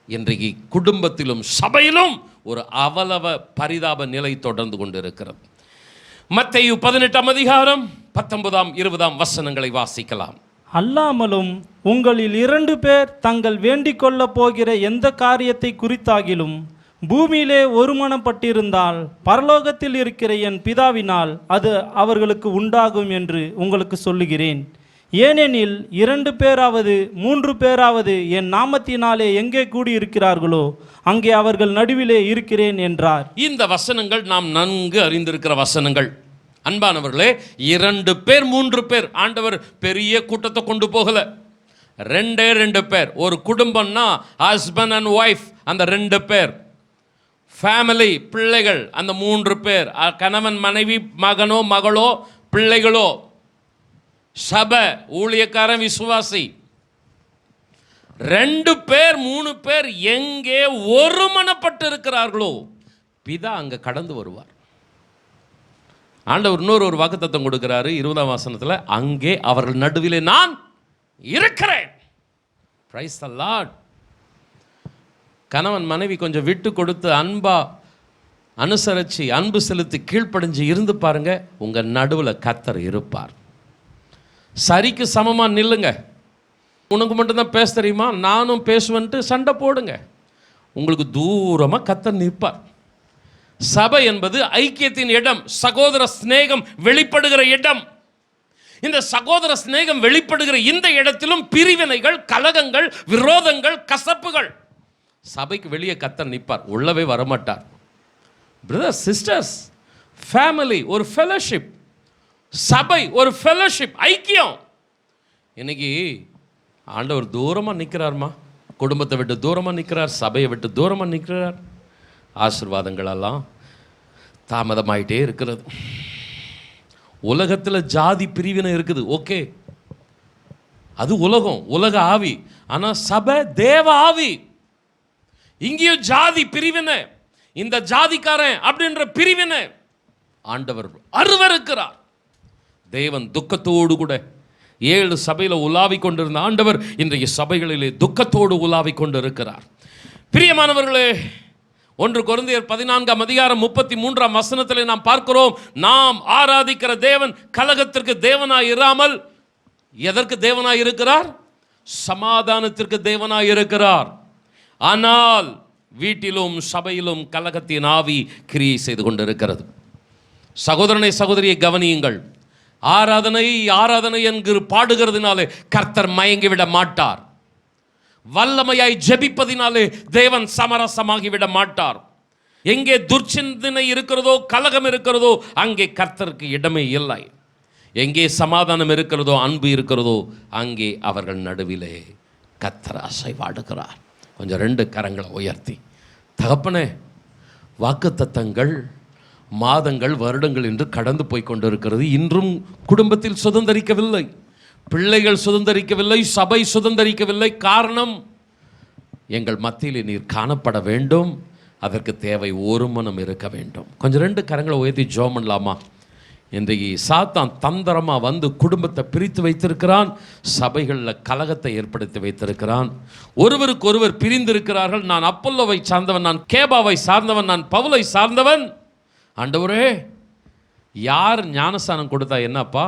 Speaker 2: இன்றைக்கு குடும்பத்திலும் சபையிலும் ஒரு அவலவ பரிதாப நிலை தொடர்ந்து கொண்டிருக்கிறது. மத்தேயு 18ஆம் அதிகாரம் 19ஆம் 20ஆம் வசனங்களை வாசிக்கலாம்.
Speaker 3: அல்லாமலும் உங்களில் 2 பேர் தங்கள் வேண்டிக் கொள்ளப் போகிற எந்த காரியத்தை குறித்தாகிலும் பூமியிலே ஒருமனப்பட்டிருந்தால் பரலோகத்தில் இருக்கிற என் பிதாவினால் அது அவர்களுக்கு உண்டாகும் என்று உங்களுக்கு சொல்லுகிறேன். ஏனெனில் 2 பேராவது 3 பேராவது என் நாமத்தினாலே எங்கே கூடியிருக்கிறார்களோ அங்கே அவர்கள் நடுவிலே இருக்கிறேன் என்றார். இந்த
Speaker 2: வசனங்கள் நாம் நன்கு அறிந்திருக்கிற வசனங்கள். அன்பானவர்களே, 2 பேர் 3 பேர், ஆண்டவர் பெரிய கூட்டத்தை கொண்டு போகல. 2 பேர். ஒரு குடும்பம்னா ஹஸ்பண்ட் அண்ட் ஒய்ஃப், அந்த 2 பேர். ஃபேமிலி, பிள்ளைகள், அந்த 3 பேர். கணவன் மனைவி, மகனோ மகளோ பிள்ளைகளோ. சபை, ஊழியக்காரன் விசுவாசி. 2 பேர் 3 பேர் எங்கே ஒருமனப்பட்டு இருக்கிறார்களோ பிதா அங்க கடந்து வருவார். ஆண்டவர் இன்னொரு வாக்குத்தத்தம் கொடுக்கிறாரு 20ஆம் வசனத்துல, அங்கே அவர்கள் நடுவிலே நான் இருக்கிறேன். Praise the Lord. கணவன் மனைவி கொஞ்சம் விட்டு கொடுத்து அன்பா அனுசரித்து அன்பு செலுத்தி கீழ்ப்படிஞ்சு இருந்து பாருங்க, உங்க நடுவில் கர்த்தர் இருப்பார். சரிக்கு சமமா நில்லுங்க. உனக்கு மட்டும்தான் பேச தெரியுமா, நானும் பேசுவேன்ட்டு சண்டை போடுங்க, உங்களுக்கு தூரமாக கர்த்தர் நிற்பார்.
Speaker 1: சபை என்பது ஐக்கியத்தின் இடம், சகோதர சிநேகம் வெளிப்படுகிற இடம். இந்த சகோதர சிநேகம் வெளிப்படுகிற இந்த இடத்திலும் பிரிவினைகள், கலகங்கள், விரோதங்கள், கசப்புகள். சபைக்கு வெளியே கர்த்தர் நிற்பார், உள்ளவே வரமாட்டார். பிரதர்ஸ், சிஸ்டர்ஸ், ஃபேமிலி ஒரு ஃபெலோஷிப், சபை ஒரு ஃபெலோஷிப், ஐக்கியம். இன்னைக்கு ஆண்டவர் தூரமாக நிற்கிறார்மா, குடும்பத்தை விட்டு தூரமாக நிற்கிறார், சபையை விட்டு தூரமாக நிற்கிறார். ஆசீர்வாதங்களெல்லாம் தாமதமாயிட்டே இருக்கிறது. உலகத்தில் ஜாதி பிரிவினை இருக்குது, ஓகே, அது உலகம், உலக ஆவி. ஆனால் சபை தேவ ஆவி. இங்கேயும் ஜாதி பிரிவினை, இந்த ஜாதிக்காரன் அப்படின்ற பிரிவினை ஆண்டவர் அருவருக்கிறார். தேவன் துக்கத்தோடு கூட 7 சபையில் உலாவி கொண்டிருந்த ஆண்டவர் இன்றைய சபைகளிலே துக்கத்தோடு உலாவி கொண்டு இருக்கிறார். பிரியமானவர்களே, 1 கொரிந்தியர் 14:33 நாம் பார்க்கிறோம், நாம் ஆராதிக்கிற தேவன் கலகத்திற்கு தேவனாய் இராமல் எதற்கு தேவனாய் இருக்கிறார்? சமாதானத்திற்கு தேவனாய் இருக்கிறார். ஆனால் வீட்டிலும் சபையிலும் கலகத்தின் ஆவி கிரியை செய்து கொண்டிருக்கிறது. சகோதரனை சகோதரியை கவனியுங்கள். ஆராதனை ஆராதனை என்கிற பாடுகிறதுனாலே கர்த்தர் மயங்கிவிட மாட்டார். வல்லமையாய் ஜெபிப்பதினாலே தேவன் சமரசமாகிவிட மாட்டார். எங்கே துர்ச்சிந்தனை இருக்கிறதோ, கலகம் இருக்கிறதோ, அங்கே கர்த்தருக்கு இடமே இல்லை. எங்கே சமாதானம் இருக்கிறதோ, அன்பு இருக்கிறதோ, அங்கே அவர்கள் நடுவிலே கர்த்தர் அசைவாடுகிறார். கொஞ்சம் 2 கரங்களை உயர்த்தி, தகப்பனே, வாக்குத்தத்தங்கள் மாதங்கள் வருடங்கள் என்று கடந்து போய் கொண்டிருக்கிறது. இன்றும் குடும்பத்தில் சுதந்தரிக்கவில்லை, பிள்ளைகள் சுதந்தரிக்கவில்லை, சபை சுதந்தரிக்கவில்லை. காரணம், எங்கள் மத்தியில் நீர் காணப்பட வேண்டும், அதற்கு தேவை ஒரு மனம் இருக்க வேண்டும். கொஞ்சம் 2 கரங்களை உயர்த்தி ஜெபம் பண்ணலாமா? இன்றைக்கு சாத்தான் தந்திரமாக வந்து குடும்பத்தை பிரித்து வைத்திருக்கிறான், சபைகளில் கலகத்தை ஏற்படுத்தி வைத்திருக்கிறான். ஒருவருக்கு ஒருவர் பிரிந்திருக்கிறார்கள். நான் அப்பல்லோவை சார்ந்தவன், நான் கேபாவை சார்ந்தவன், நான் பவுலை சார்ந்தவன். ஆண்டவரே, யார் ஞானஸ்தானம் கொடுத்தா என்னப்பா?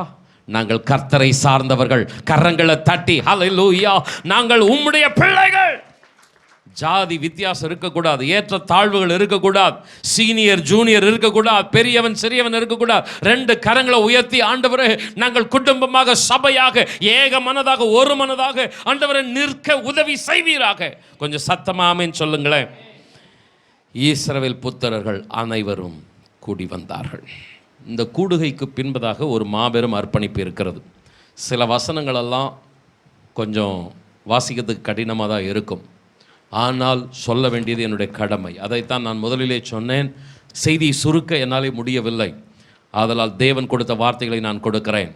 Speaker 1: நாங்கள் கர்த்தரை சார்ந்தவர்கள். கரங்களை தட்டி ஹல்லேலூயா, நாங்கள் உம்முடைய பிள்ளைகள். ஜாதி வித்தியாசம் இருக்கக்கூடாது, ஏற்ற தாழ்வுகள் இருக்கக்கூடாது, சீனியர் ஜூனியர் இருக்கக்கூடாது, பெரியவன் சிறியவன் இருக்கக்கூடாது. 2 கரங்களை உயர்த்தி, ஆண்டவரே, நாங்கள் குடும்பமாக சபையாக ஏக மனதாக ஒரு மனதாக ஆண்டவரை நிற்க உதவி செய்வீராக. கொஞ்சம் சத்தமா ஆமென் சொல்லுங்களேன். இஸ்ரவேல் புத்திரர்கள் அனைவரும் கூடி வந்தார்கள். இந்த கூடுகைக்கு பின்பதாக ஒரு மாபெரும் அர்ப்பணிப்பு இருக்கிறது. சில வசனங்களெல்லாம் கொஞ்சம் வாசிக்கிறதுக்கு கடினமாக தான் இருக்கும், ஆனால் சொல்ல வேண்டியது என்னுடைய கடமை. அதைத்தான் நான் முதலிலே சொன்னேன். செய்தி சுருக்க என்னாலே முடியவில்லை, ஆதலால் தேவன் கொடுத்த வார்த்தைகளை நான் கொடுக்கிறேன்.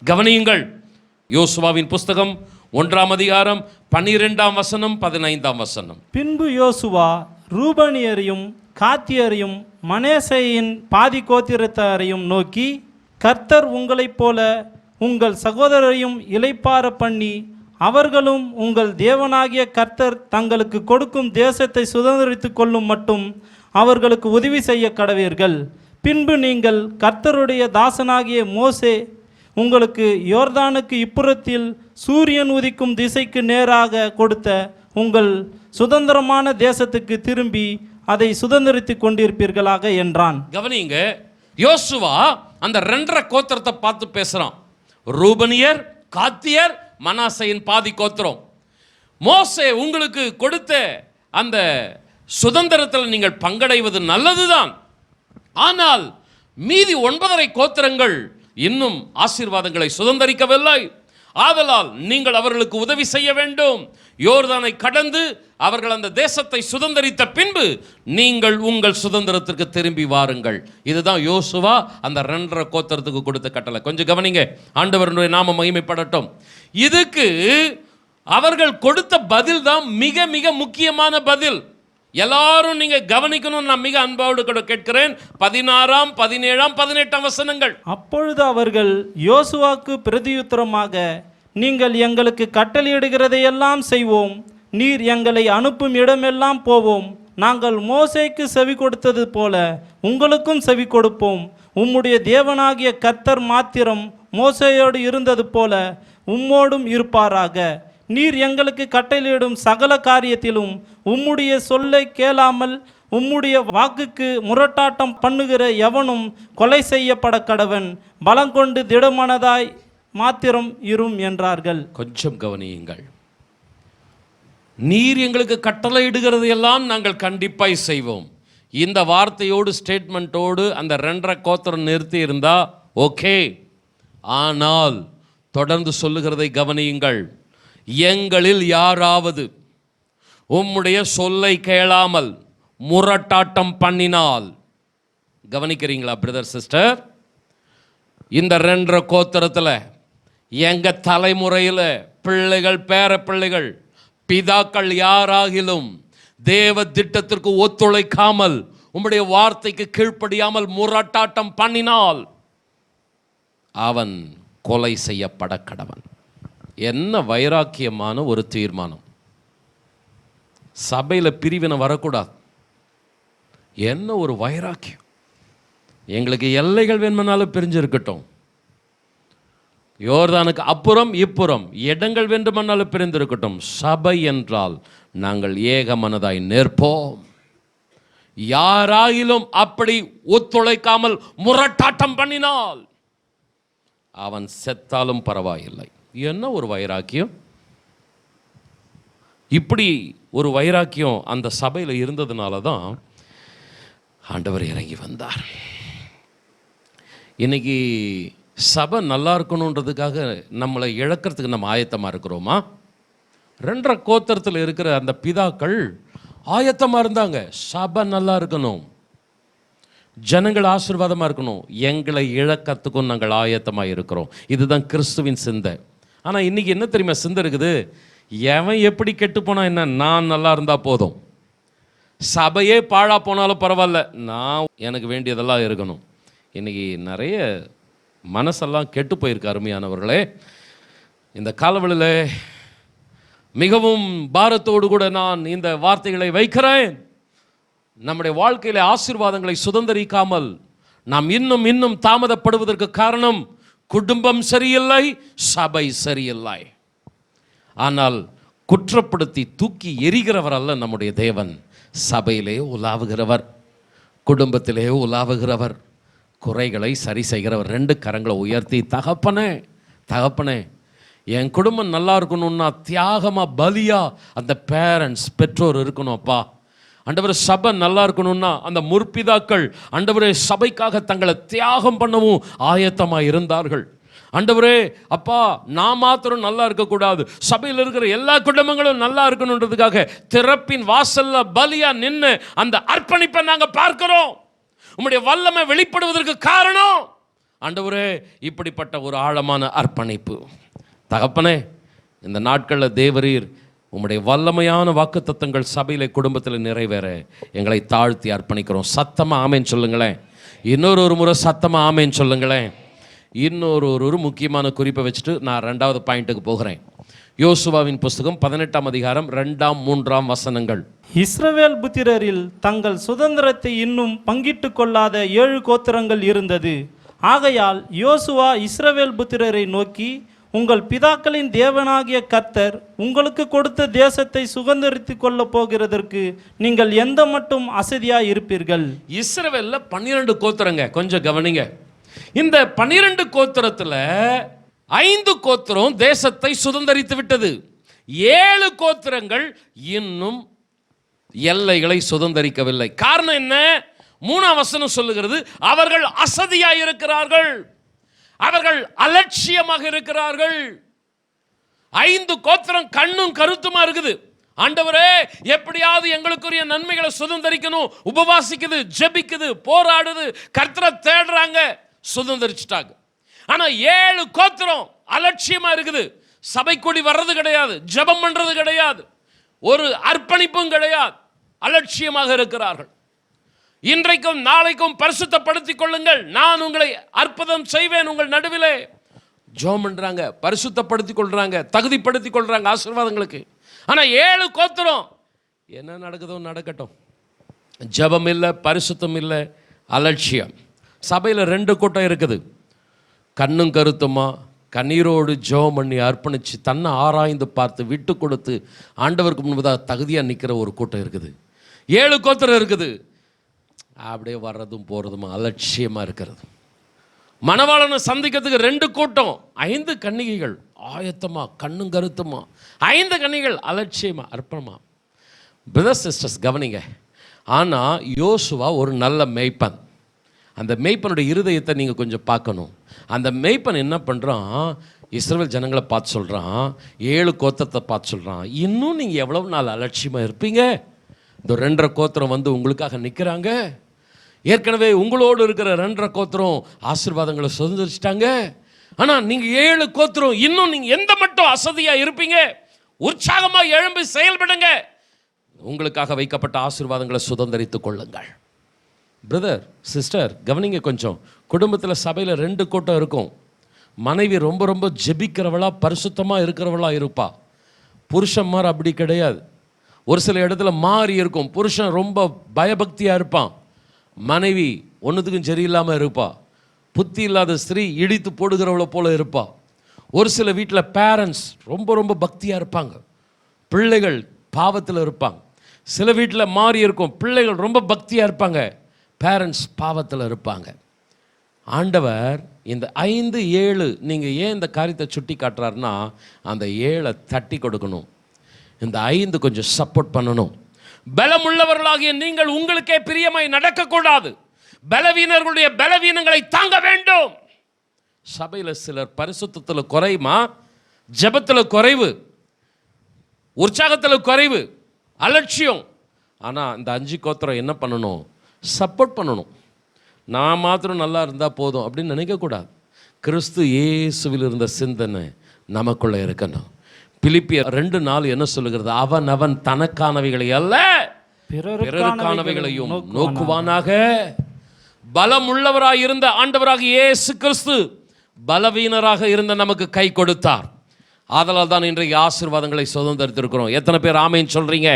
Speaker 1: கவனியுங்கள். யோசுவாவின் புஸ்தகம் 1ஆம் அதிகாரம் 12ஆம் வசனம் 15ஆம் வசனம்.
Speaker 3: பின்பு யோசுவா ரூபனியரையும் காத்தியரையும் மனேசையின் பாதி கோத்திரத்தாரையும் நோக்கி, கர்த்தர் உங்களைப் போல உங்கள் சகோதரரையும் இளைப்பார பண்ணி அவர்களும் உங்கள் தேவனாகிய கர்த்தர் தங்களுக்கு கொடுக்கும் தேசத்தை சுதந்திரித்து கொள்ளும் மட்டும் அவர்களுக்கு உதவி செய்ய கடவீர்கள். பின்பு நீங்கள் கர்த்தருடைய தாசனாகிய மோசே உங்களுக்கு யோர்தானுக்கு இப்புறத்தில் சூரியன் உதிக்கும் திசைக்கு நேராக கொடுத்த உங்கள் சுதந்திரமான தேசத்துக்கு திரும்பி அதை சுதந்திரித்து கொண்டிருப்பீர்களாக என்றான்.
Speaker 1: கவனிங்க, யோசுவா அந்த 2.5 கோத்திரத்தை பார்த்து பேசுறான். ரூபனியர், காத்தியர், மனாசையின் பாதி கோத்திரம். மோசே உங்களுக்கு கொடுத்த அந்த சுதந்திரத்தில் நீங்கள் பங்கடைவது நல்லதுதான். ஆனால் மீதி 9.5 கோத்திரங்கள் இன்னும் ஆசீர்வாதங்களை சுதந்திரிக்கவில்லை. ஆதலால் நீங்கள் அவர்களுக்கு உதவி செய்ய வேண்டும். யோர்தானை கடந்து அவர்கள் அந்த தேசத்தை சுதந்திரித்த பின்பு நீங்கள் உங்கள் சுதந்திரத்திற்கு திரும்பி வாருங்கள். இதுதான் யோசுவா அந்த 2.5 கோத்திரத்துக்கு கொடுத்த கட்டளை. கொஞ்சம் கவனிங்க, ஆண்டவருடைய நாம மகிமைப்படட்டும். இதுக்கு அவர்கள் கொடுத்த பதில் தான் மிக மிக முக்கியமான பதில். எல்லாரும் நீங்க கவனிக்கணும், நான் மிக அன்போடு கூட கேட்கிறேன். 16ஆம் 17ஆம் 18ஆம் வசனங்கள்.
Speaker 3: அப்பொழுது அவர்கள் யோசுவாக்கு பிரதியுத்தரமாக, நீங்கள் எங்களுக்கு கட்டளையிடுகிறதையெல்லாம் செய்வோம், நீர் எங்களை அனுப்பும் இடமெல்லாம் போவோம். நாங்கள் மோசேக்கு செவி கொடுத்தது போல உங்களுக்கும் செவி கொடுப்போம். உம்முடைய தேவனாகிய கர்த்தர் மாத்திரம் மோசேயோடு இருந்தது போல உம்மோடும் இருப்பாராக. நீர் எங்களுக்கு கட்டளையிடும் சகல காரியத்திலும் உம்முடைய சொல்லை கேளாமல் உம்முடைய வாக்குக்கு முரட்டாட்டம் பண்ணுகிற எவனும் கொலை செய்யப்பட கடவன், பலங்கொண்டு திடமனதாய் மாத்திரம் இரும் என்றார்கள்.
Speaker 1: கொஞ்சம் கவனியுங்கள். நீர் எங்களுக்கு கட்டளையிடுகிறது எல்லாம் நாங்கள் கண்டிப்பாய் செய்வோம். இந்த வார்த்தையோடு ஸ்டேட்மெண்ட்டோடு அந்த 2.5 கோத்திரம் நிறுத்தி இருந்தா ஓகே. ஆனால் தொடர்ந்து சொல்லுகிறதை கவனியுங்கள். எங்களில் யாராவது உம்முடைய சொல்லை கேளாமல் முரட்டாட்டம் பண்ணினால், கவனிக்கிறீங்களா பிரதர் சிஸ்டர்? இந்த 2.5 கோத்திரத்தில் எங்கள் தலைமுறையில் பிள்ளைகள், பேர பிள்ளைகள், பிதாக்கள் யாராகிலும் தேவ திட்டத்திற்கு ஒத்துழைக்காமல் உம்முடைய வார்த்தைக்கு கீழ்ப்படியாமல் முரட்டாட்டம் பண்ணினால் அவன் கொலை செய்யப்பட கடவன். என்ன வைராக்கியமான ஒரு தீர்மானம்! சபையில் பிரிவினை வரக்கூடாது. என்ன ஒரு வைராக்கியம்! எங்களுக்கு எல்லைகள் வேணுமானாலும் பிரிஞ்சிருக்கட்டும், யோர்தானுக்கு அப்புறம் இப்புறம் இடங்கள் வேண்டுமானாலும் பிரிந்திருக்கட்டும், சபை என்றால் நாங்கள் ஏக மனதாய் நிற்போம். யாராயிலும் அப்படி ஒத்துழைக்காமல் முரட்டாட்டம் பண்ணினால் அவன் செத்தாலும் பரவாயில்லை. என்ன ஒரு வைராக்கியம்! இப்படி ஒரு வைராக்கியம் அந்த சபையில் இருந்ததுனால தான் ஆண்டவர் இறங்கி வந்தார். இன்னைக்கு சபை நல்லா இருக்கணுன்றதுக்காக நம்மளை இழக்கிறதுக்கு நம்ம ஆயத்தமாக இருக்கிறோமா? 2.5 கோத்திரத்தில் இருக்கிற அந்த பிதாக்கள் ஆயத்தமாக இருந்தாங்க. சபை நல்லா இருக்கணும், ஜனங்கள் ஆசீர்வாதமாக இருக்கணும், எங்களை இழக்கிறதுக்கும் நாங்கள் ஆயத்தமாக இருக்கிறோம். இதுதான் கிறிஸ்துவின் சிந்தை. ஆனால் இன்றைக்கி என்ன தெரியுமா சிந்தை இருக்குது? எவன் எப்படி கெட்டு போனால் என்ன, நான் நல்லா இருந்தால் போதும், சபையே பாழா போனாலும் பரவாயில்ல, நான் எனக்கு வேண்டியதெல்லாம் இருக்கணும். இன்றைக்கி நிறைய மனசெல்லாம் கெட்டு போயிருக்கு அருமையானவர்களே. இந்த காலவெளியில் மிகவும் பாரத்தோடு கூட நான் இந்த வார்த்தைகளை வைக்கிறேன். நம்முடைய வாழ்க்கையில் ஆசீர்வாதங்களை சுதந்திரிக்காமல் நாம் இன்னும் இன்னும் தாமதப்படுவதற்கு காரணம் குடும்பம் சரியில்லை, சபை சரியில்லை. ஆனால் குற்றப்படுத்தி தூக்கி எரிகிறவர் அல்ல நம்முடைய தேவன். சபையிலே உலாவுகிறவர், குடும்பத்திலே உலாவுகிறவர், குறைகளை சரி செய்கிறவர். 2 கரங்களை உயர்த்தி, தகப்பனே தகப்பனே, என் குடும்பம் நல்லா இருக்கணும்னா தியாகமாக பலியாக அந்த பேரண்ட்ஸ் பெற்றோர் இருக்கணும் அப்பா. ஆண்டவரே, சபை நல்லா இருக்கணும்னா அந்த முற்பிதாக்கள் ஆண்டவரே சபைக்காக தங்களை தியாகம் பண்ணவும் ஆயத்தமாக இருந்தார்கள். ஆண்டவரே அப்பா, நான் மாத்திரம் நல்லா இருக்கக்கூடாது, சபையில் இருக்கிற எல்லா குடும்பங்களும் நல்லா இருக்கணுன்றதுக்காக திறப்பின் வாசல்ல பலியா நின்று அந்த அர்ப்பணிப்பை நாங்கள் பார்க்கிறோம். உம்முடைய வல்லமை வெளிப்படுவதற்கு காரணம் ஆண்டவரே இப்படிப்பட்ட ஒரு ஆழமான அர்ப்பணிப்பு. தகப்பனே, இந்த நாட்களில் தேவரீர் உம்முடைய வல்லமையான வாக்குத்தத்தங்கள் சபையிலே குடும்பத்தில் நிறைவேற எங்களை தாழ்த்தி அர்ப்பணிக்கிறோம். சத்தமாக ஆமேன்னு சொல்லுங்களேன். இன்னொரு முறை சத்தமாக ஆமேன்னு சொல்லுங்களேன். இன்னொரு முக்கியமான குறிப்பை வச்சுட்டு நான் 2வது பாயிண்ட்டுக்கு போகிறேன். யோசுவாவின் புஸ்தகம் 18ஆம் அதிகாரம் 2, 3 வசனங்கள்.
Speaker 3: இஸ்ரவேல் புத்திரரில் தங்கள் சுதந்திரத்தை இன்னும் பங்கிட்டு கொள்ளாத 7 கோத்திரங்கள் இருந்தது. ஆகையால் யோசுவா இஸ்ரவேல் புத்திரரை நோக்கி, உங்கள் பிதாக்களின் தேவனாகிய கர்த்தர் உங்களுக்கு கொடுத்த தேசத்தை சுதந்திரித்து கொள்ள போகிறதற்கு நீங்கள் எந்த மட்டும் அசதியாக இருப்பீர்கள்.
Speaker 1: இஸ்ரவேல்ல 12 கோத்திரங்க. கொஞ்சம் கவனிங்க. இந்த 12 கோத்திரத்தில் 5 கோத்திரம் தேசத்தை சுதந்திரித்து விட்டது. 7 கோத்திரங்கள் இன்னும் எல்லைகளை சுதந்திரிக்கவில்லை. காரணம் என்ன? 3ஆம் வசனம் சொல்லுகிறது, அவர்கள் அசதியாக இருக்கிறார்கள், அவர்கள் அலட்சியமாக இருக்கிறார்கள். 5 கோத்திரம் கண்ணும் கருத்துமா இருக்குது. ஆண்டவரே, எப்படியாவது எங்களுக்குரிய நன்மைகளை சுதந்திரிக்கணும், உபவாசிக்குது, ஜெபிக்குது, போராடுது, கர்த்தரை தேடுறாங்க, சுதந்திரிச்சிட்டாங்க. ஆனா 7 கோத்திரம் அலட்சியமா இருக்குது. சபைக்கூடி வர்றது கிடையாது, ஜெபம் பண்றது கிடையாது, ஒரு அர்ப்பணிப்பும் கிடையாது, அலட்சியமாக இருக்கிறார்கள். இன்றைக்கும் நாளைக்கும் பரிசுத்தப்படுத்திக் கொள்ளுங்கள், நான் உங்களை அற்புதம் செய்வேன் உங்கள் நடுவிலே. ஜெபம் பண்றாங்க, பரிசுத்தப்படுத்திக் கொள்றாங்க, தகுதிப்படுத்திக் கொள்றாங்க ஆசீர்வாதங்களுக்கு. ஆனா 7 கோத்திரம் என்ன நடக்குதோ நடக்கட்டும், ஜெபம் இல்லை, பரிசுத்தம் இல்லை, அலட்சியம். சபையில் 2 கூட்டம் இருக்குது. கண்ணும் கருத்துமா கண்ணீரோடு ஜெபம் பண்ணி அர்ப்பணித்து தன்னை ஆராய்ந்து பார்த்து விட்டு கொடுத்து ஆண்டவருக்கு முன்பதாக தகுதியாக நிற்கிற ஒரு கூட்டம் இருக்குது. 7 கோத்திரம் இருக்குது. அப்படியே வர்றதும் போகிறதுமா அலட்சியமாக இருக்கிறது. மணவாளனை சந்திக்கிறதுக்கு 2 கூட்டம், 5 கன்னிகைகள் ஆயத்தமா கண்ணும் கருத்துமா, 5 கன்னிகைகள் அலட்சியமா அர்ப்பணமா. பிரதர்ஸ் சிஸ்டர்ஸ் கவனிங்க. ஆனால் யோசுவா ஒரு நல்ல மேய்ப்பன். அந்த மேய்ப்பனுடைய இருதயத்தை நீங்கள் கொஞ்சம் பார்க்கணும். அந்த மேய்ப்பன் என்ன பண்ணுறான், இஸ்ரவேல் ஜனங்களை பார்த்து சொல்கிறான், 7 கோத்திரத்தை பார்த்து சொல்கிறான், இன்னும் நீங்கள் எவ்வளவு நாள் அலட்சியமாக இருப்பீங்க? இந்த 2.5 கோத்திரம் வந்து உங்களுக்காக நிற்கிறாங்க. ஏற்கனவே உங்களோடு இருக்கிற 2.5 கோத்திரம் ஆசீர்வாதங்களை சுதந்திரிச்சிட்டாங்க. ஆனால் நீங்கள் 7 கோத்திரம் இன்னும் நீங்கள் எந்த மட்டும் அசதியாக இருப்பீங்க? உற்சாகமாக எழும்பி செயல்படுங்க. உங்களுக்காக வைக்கப்பட்ட ஆசீர்வாதங்களை சுதந்திரித்துக் கொள்ளுங்கள். பிரதர் சிஸ்டர் கவனிங்க கொஞ்சம். குடும்பத்தில் சபையில் 2 கூட்டம் இருக்கும். மனைவி ரொம்ப ரொம்ப ஜெபிக்கிறவளா பரிசுத்தமாக இருக்கிறவளா இருப்பா. புருஷன்மார் அப்படி கிடையாது. ஒரு சில இடத்துல மாறி இருக்கும். புருஷன் ரொம்ப பயபக்தியாக இருப்பான், மனைவி ஒன்றுத்துக்கும் சரியில்லாமல் இருப்பா. புத்தி இல்லாத ஸ்திரீ இடித்து போடுகிறவளை போல இருப்பா. ஒரு சில வீட்டில் பேரண்ட்ஸ் ரொம்ப ரொம்ப பக்தியாக இருப்பாங்க, பிள்ளைகள் பாவத்தில் இருப்பாங்க. சில வீட்டில் மாறி இருக்கும், பிள்ளைகள் ரொம்ப பக்தியாக இருப்பாங்க, பேரண்ட்ஸ் பாவத்தில் இருப்பாங்க. ஆண்டவர் இந்த 5, 7 நீங்கள் ஏன் இந்த காரியத்தை சுட்டி காட்டுறாருன்னா, அந்த 7 தட்டி கொடுக்கணும், இந்த 5 கொஞ்சம் சப்போர்ட் பண்ணணும். பலமுள்ளவர்களாகிய நீங்கள் உங்களுக்கே பிரியமாய் நடக்கக்கூடாது. பலவீனர்களுடைய பலவீனங்களை தாங்க வேண்டும். சபையில் சிலர் பரிசுத்தத்தில் குறையுமா, ஜெபத்தில் குறைவு, உற்சாகத்தில் குறைவு, அலட்சியம். ஆனால் இந்த 5 கோத்திரம் என்ன பண்ணணும், சப்போர்ட் பண்ணணும். நான் மாத்திரம் நல்லா இருந்தால் போதும் அப்படின்னு நினைக்கக்கூடாது. கிறிஸ்து இயேசுவில் இருந்த சிந்தனை நமக்குள்ளே இருக்கணும். பிலிப்பியர் 2:4 என்ன சொல்லுகிறது, அவன் தனக்கானவைகளை அல்ல பிறருக்கானவைகளையும் நோக்குவானாக. பலம் உள்ளவராக இருந்த ஆண்டவராக இயேசு கிறிஸ்து பலவீனராக இருந்த நமக்கு கை கொடுத்தார். ஆதலால் தான் இன்றைக்கு ஆசீர்வாதங்களை சுதந்திரித்திருக்கிறோம். எத்தனை பேர் ஆமைன்னு சொல்றீங்க?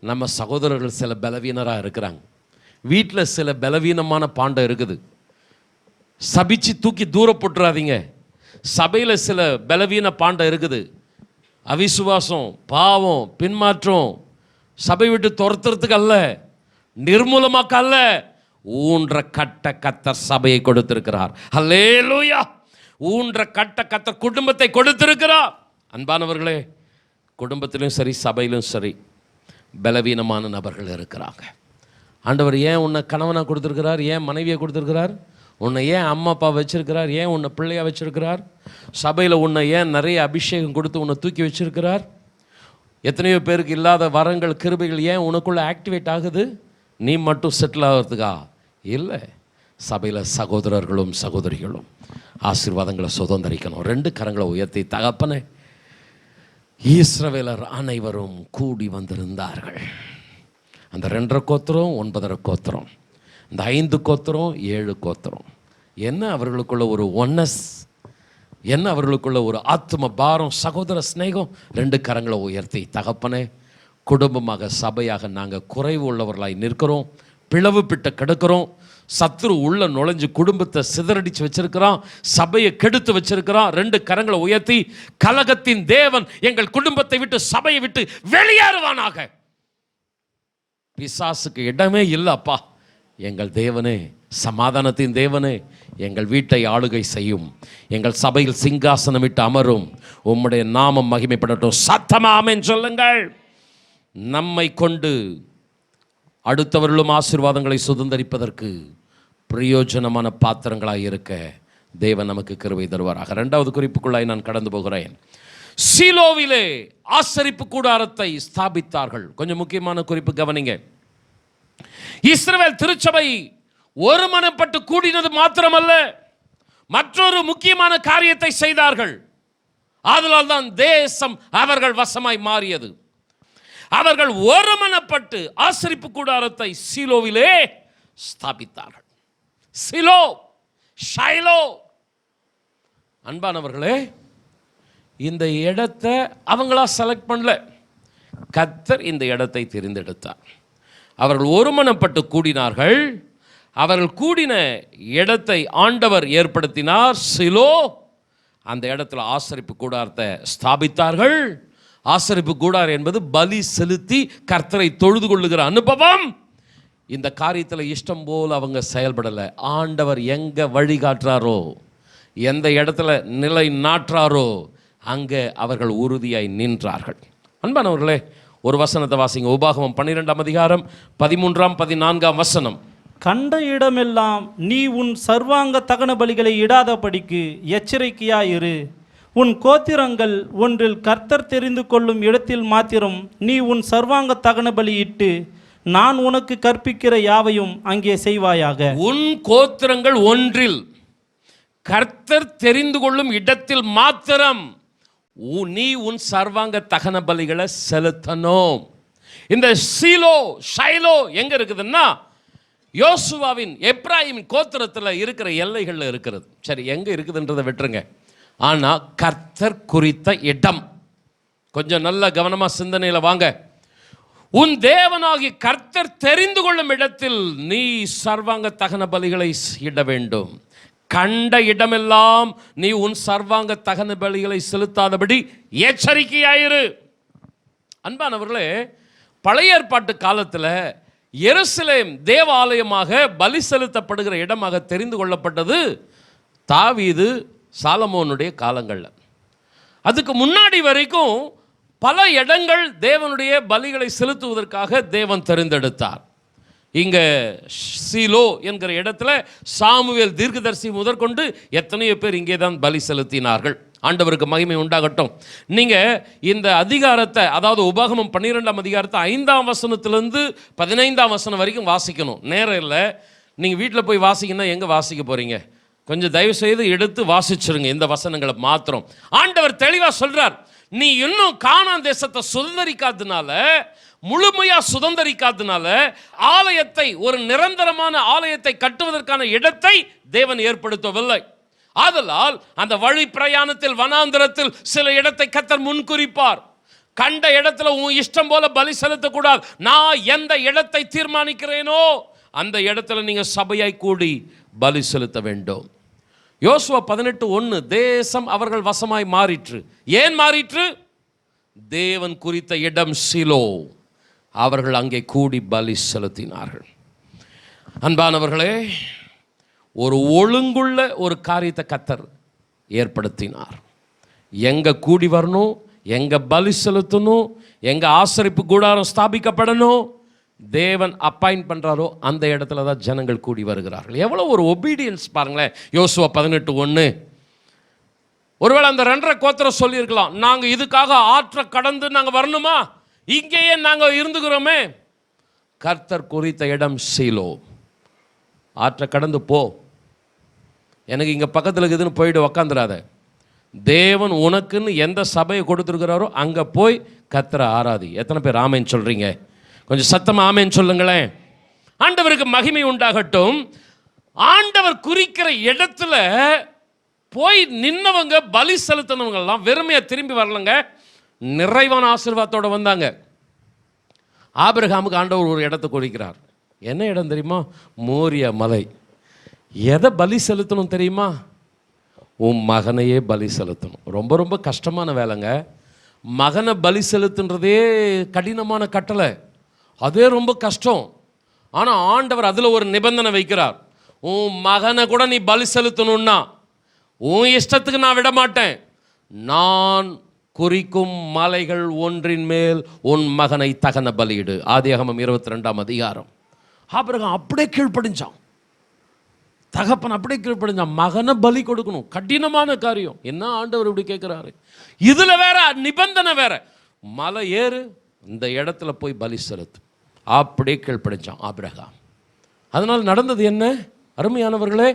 Speaker 1: நம்ம சகோதரர்கள் சில பலவீனராக இருக்கிறாங்க. வீட்டில் சில பலவீனமான பாண்டம் இருக்குது, சபிச்சு தூக்கி தூர போட்டுறாதீங்க. சபையில் சில பலவீன பாண்டம் இருக்குது, அவிசுவாசம், பாவம், பின்மாற்றம். சபை விட்டு துரத்துறதுக்கு அல்ல, நிர்மூலமாக்க அல்ல, ஊன்ற கட்ட கத்தர் சபையை கொடுத்திருக்கிறார். அல்லேலூயா. ஊன்ற கட்ட கத்தர் குடும்பத்தை கொடுத்திருக்கிறார். அன்பானவர்களே, குடும்பத்திலும் சரி சபையிலும் சரி பலவீனமான நபர்கள் இருக்கிறாங்க. ஆண்டவர் ஏன் உன்னை கணவனாக கொடுத்துருக்கிறார், ஏன் மனைவியை கொடுத்துருக்கிறார், உன்னை ஏன் அம்மா அப்பா வச்சிருக்கிறார், ஏன் உன்னை பிள்ளையாக வச்சிருக்கிறார், சபையில் உன்னை ஏன் நிறைய அபிஷேகம் கொடுத்து உன்னை தூக்கி வச்சிருக்கிறார். எத்தனையோ பேருக்கு இல்லாத வரங்கள் கிருபைகள் ஏன் உனக்குள்ளே ஆக்டிவேட் ஆகுது, நீ மட்டும் செட்டில் ஆகிறதுக்கா? இல்லை, சபையில் சகோதரர்களும் சகோதரிகளும் ஆசீர்வாதங்களை சுதந்திரிக்கணும். 2 கரங்களை உயர்த்தி, தகப்பனே, இஸ்ரவேலர் அனைவரும் கூடி வந்திருந்தார்கள். அந்த 2.5 கோத்திரம் 9.5 கோத்திரம், இந்த 5 கோத்திரம் 7 கோத்திரம். என்ன அவர்களுக்குள்ள ஒரு ஒன்னஸ், என்ன அவர்களுக்குள்ள ஒரு ஆத்ம பாரம், சகோதர ஸ்நேகம். 2 கரங்களை உயர்த்தி, தகப்பனே, குடும்பமாக சபையாக நாங்கள் குறைவு உள்ளவர்களாய் நிற்கிறோம், பிளவு பிட்ட கிடக்கிறோம். சத்துரு உள்ள நுழைஞ்சு குடும்பத்தை சிதறடிச்சு வச்சிருக்கிறான், சபையை கெடுத்து வச்சிருக்கிறான். 2 கரங்களை உயர்த்தி, கலகத்தின் தேவன் எங்கள் குடும்பத்தை விட்டு சபையை விட்டு வெளியேறுவானாக. பிசாசுக்கு இடமே இல்லப்பா. எங்கள் தேவனே, சமாதானத்தின் தேவனே, எங்கள் வீட்டை ஆளுகை செய்யும், எங்கள் சபையில் சிங்காசனம் விட்டு அமரும், உம்முடைய நாமம் மகிமைப்படட்டும். சத்தமா ஆமென் சொல்லுங்கள். நம்மை கொண்டு அடுத்தவர்களும் ஆசீர்வாதங்களை சுதந்திரிப்பதற்கு பிரயோஜனமான பாத்திரங்களாக இருக்க தேவன் நமக்கு கிருபை தருவாராக. 2வது குறிப்புக்குள்ளாய் நான் கடந்து போகிறேன். சீலோவிலே ஆசரிப்பு கூடாரத்தை ஸ்தாபித்தார்கள். கொஞ்சம் முக்கியமான குறிப்பு கவனிங்க. இஸ்ரவேல் திருச்சபை ஒருமனப்பட்டு கூடினது மாத்திரமல்ல, மற்றொரு முக்கியமான காரியத்தை செய்தார்கள். ஆதலால் தான் தேசம் அவர்கள் வசமாய் மாறியது. அவர்கள் ஒருமனப்பட்டு ஆசரிப்பு கூடாரத்தை சீலோவிலே ஸ்தாபித்தார்கள். சீலோ, ஷைலோ. அன்பானவர்களே, இந்த இடத்தை அவங்களா செலக்ட் பண்ணல, கர்த்தர் இந்த இடத்தை தெரிந்தெடுத்தார். அவர்கள் ஒருமனப்பட்டு கூடினார்கள். அவர்கள் கூடின இடத்தை ஆண்டவர் ஏற்படுத்தினார், சீலோ. அந்த இடத்துல ஆசரிப்பு கூடாரத்தை ஸ்தாபித்தார்கள். ஆசரிப்பு கூடாரம் என்பது பலி செலுத்தி கர்த்தரை தொழுது கொள்ளுகிற அனுபவம். இந்த காரியத்தில் இஷ்டம் போல் அவங்க செயல்படலை. ஆண்டவர் எங்கே வழிகாட்டுறாரோ, எந்த இடத்துல நிலை நாட்டுறாரோ அங்கே அவர்கள் உறுதியாய் நின்றார்கள். அன்பானவர்களே, ஒரு வசனத்தை வாசிங்க. உபாகமம் 12ஆம் அதிகாரம் 13ஆம் 14ஆம் வசனம்.
Speaker 3: கண்ட இடமெல்லாம் நீ உன் சர்வாங்க தகன பலிகளை இடாதபடிக்கு எச்சரிக்கையாயிரு. உன் கோத்திரங்கள் ஒன்றில் கர்த்தர் தெரிந்து கொள்ளும் இடத்தில் மாத்திரம் நீ உன் சர்வாங்க தகன பலி இட்டு நான் உனக்கு கற்பிக்கிற யாவையும் அங்கே செய்வாயாக.
Speaker 1: உன் கோத்திரங்கள் ஒன்றில் கர்த்தர் தெரிந்து கொள்ளும் இடத்தில் மாத்திரம் நீ உன் சர்வாங்க தகன பலிகளை செலுத்தணும். இந்த ஷைலோ எங்க இருக்குதுன்னா யோசுவாவின் எப்ராயிமின் கோத்திரத்தில் இருக்கிற எல்லைகளில் இருக்கிறது. சரி, எங்க இருக்குதுன்றதை விட்டுருங்க. ஆனால் கர்த்தர் குறித்த இடம் கொஞ்சம் நல்ல கவனமாக சிந்தனையில் வாங்க. உன் தேவனாகி கர்த்தர் தெரிந்து கொள்ளும் இடத்தில் நீ சர்வாங்க தகன பலிகளை இட வேண்டும். கண்ட இடமெல்லாம் நீ உன் சர்வாங்க தகன பலிகளை செலுத்தாதபடி எச்சரிக்கையாயிரு. அன்பானவர்களே, பழைய ஏற்பாட்டு காலத்தில் எருசலேம் தேவாலயமாக பலி செலுத்தப்படுகிற இடமாக தெரிந்து கொள்ளப்பட்டது தாவீது சாலமோனுடைய காலங்களில். அதுக்கு முன்னாடி வரைக்கும் பல இடங்கள் தேவனுடைய பலிகளை செலுத்துவதற்காக தேவன் தெரிந்தெடுத்தார். இங்கே சீலோ என்கிற இடத்துல சாமுவேல் தீர்க்கதரிசி முதற்கொண்டு எத்தனையோ பேர் இங்கே தான் பலி செலுத்தினார்கள். ஆண்டவருக்கு மகிமை உண்டாகட்டும். நீங்கள் இந்த அதிகாரத்தை, அதாவது உபாகமம் 12ஆம் அதிகாரத்தை 5ஆம் வசனத்திலிருந்து 15ஆம் வசனம் வரைக்கும் வாசிக்கணும். நேரம் இல்லை. நீங்கள் வீட்டில் போய் வாசிக்கணும்னா எங்கே வாசிக்க போகிறீங்க? கொஞ்சம் தயவு செய்து எடுத்து வாசிச்சிருங்க இந்த வசனங்களை மாத்திரம். ஆண்டவர் தெளிவாக சொல்கிறார், நீ இன்னும் கானான் தேசத்தை சுதந்திரிக்காதனால, முழுமையா சுதந்திரிக்காதனால ஆலயத்தை, ஒரு நிரந்தரமான ஆலயத்தை கட்டுவதற்கான இடத்தை தேவன் ஏற்படுத்தவில்லை. ஆதலால் அந்த வழி பிரயாணத்தில் வனாந்திரத்தில் சில இடத்தை கர்த்தர் முன்குறிப்பார். கண்ட இடத்துல உன் இஷ்டம் போல பலி செலுத்தக்கூடாது. நான் எந்த இடத்தை தீர்மானிக்கிறேனோ அந்த இடத்துல நீங்க சபையாய் கூடி பலி செலுத்த வேண்டும். யோசுவா 18:1, தேசம் அவர்கள் வசமாய் மாறிற்று. ஏன் மாறிற்று? தேவன் குறித்த இடம் சீலோ. அவர்கள் அங்கே கூடி பலி செலுத்தினார்கள். அன்பானவர்களே, ஒரு ஒழுங்குள்ள ஒரு காரியத்தை கர்த்தர் ஏற்படுத்தினார். எங்க கூடி வரணும், எங்க பலி செலுத்தணும், எங்க ஆசரிப்பு கூடாரம் ஸ்தாபிக்கப்படணும், தேவன் அப்பாயிண்ட் பண்ணுறாரோ அந்த இடத்துல தான் ஜனங்கள் கூடி வருகிறார்கள். எவ்வளோ ஒரு ஒபீடியன்ஸ் பாருங்களேன். யோசுவா 18:1. ஒருவேளை அந்த 2.5 கோத்திரம் சொல்லியிருக்கலாம், நாங்கள் இதுக்காக ஆற்றை கடந்து நாங்கள் வரணுமா, இங்கேயே நாங்கள் இருந்துக்கிறோமே. கர்த்தர் குறித்த இடம் சீலோ. ஆற்றை கடந்து போ, எனக்கு இங்கே பக்கத்தில் இருக்குதுன்னு போயிட்டு உக்காந்துடாத. தேவன் உனக்குன்னு எந்த சபையை கொடுத்துருக்கிறாரோ அங்கே போய் கர்த்தரை ஆராதி. எத்தனை பேர் ஆமேன்னு சொல்கிறீங்க? கொஞ்சம் சத்தமாக ஆமேன்னு சொல்லுங்களேன். ஆண்டவருக்கு மகிமை உண்டாகட்டும். ஆண்டவர் குறிக்கிற இடத்துல போய் நின்னவங்க, பலி செலுத்தினவங்கெல்லாம் வெறுமையாக திரும்பி வரலங்க, நிறைவான ஆசீர்வாதத்தோடு வந்தாங்க. ஆபிரகாமுக்கு ஆண்டவர் ஒரு இடத்தை குறிக்கிறார். என்ன இடம் தெரியுமா? மோரியா மலை. எதை பலி செலுத்தணும் தெரியுமா? உன் மகனையே பலி செலுத்தணும். ரொம்ப ரொம்ப கஷ்டமான வேலைங்க. மகனை பலி செலுத்துன்றதே கடினமான கட்டளை, அதே ரொம்ப கஷ்டம். ஆனால் ஆண்டவர் அதில் ஒரு நிபந்தனை வைக்கிறார். உன் மகனை கூட நீ பலி செலுத்தணும்னா உன் இஷ்டத்துக்கு நான் விட மாட்டேன். நான் குறிக்கும் மலைகள் ஒன்றின் மேல் உன் மகனை தகன பலியிடு. ஆதியாகமம் 22ஆம் அதிகாரம். ஆபிரகாம் அப்படியே கீழ்ப்படிஞ்சான். தகப்பன் அப்படியே கீழ்ப்படிஞ்சான். மகனை பலி கொடுக்கணும், கடினமான காரியம். என்ன ஆண்டவர் இப்படி கேட்குறாரு? இதில் வேற நிபந்தனை வேற. மலை ஏறு, இந்த இடத்துல போய் பலி செலுத்து. அப்படியே கீழ்ப்படிஞ்சான் ஆபிரகாம். அதனால் நடந்தது என்ன? அருமையானவர்களே,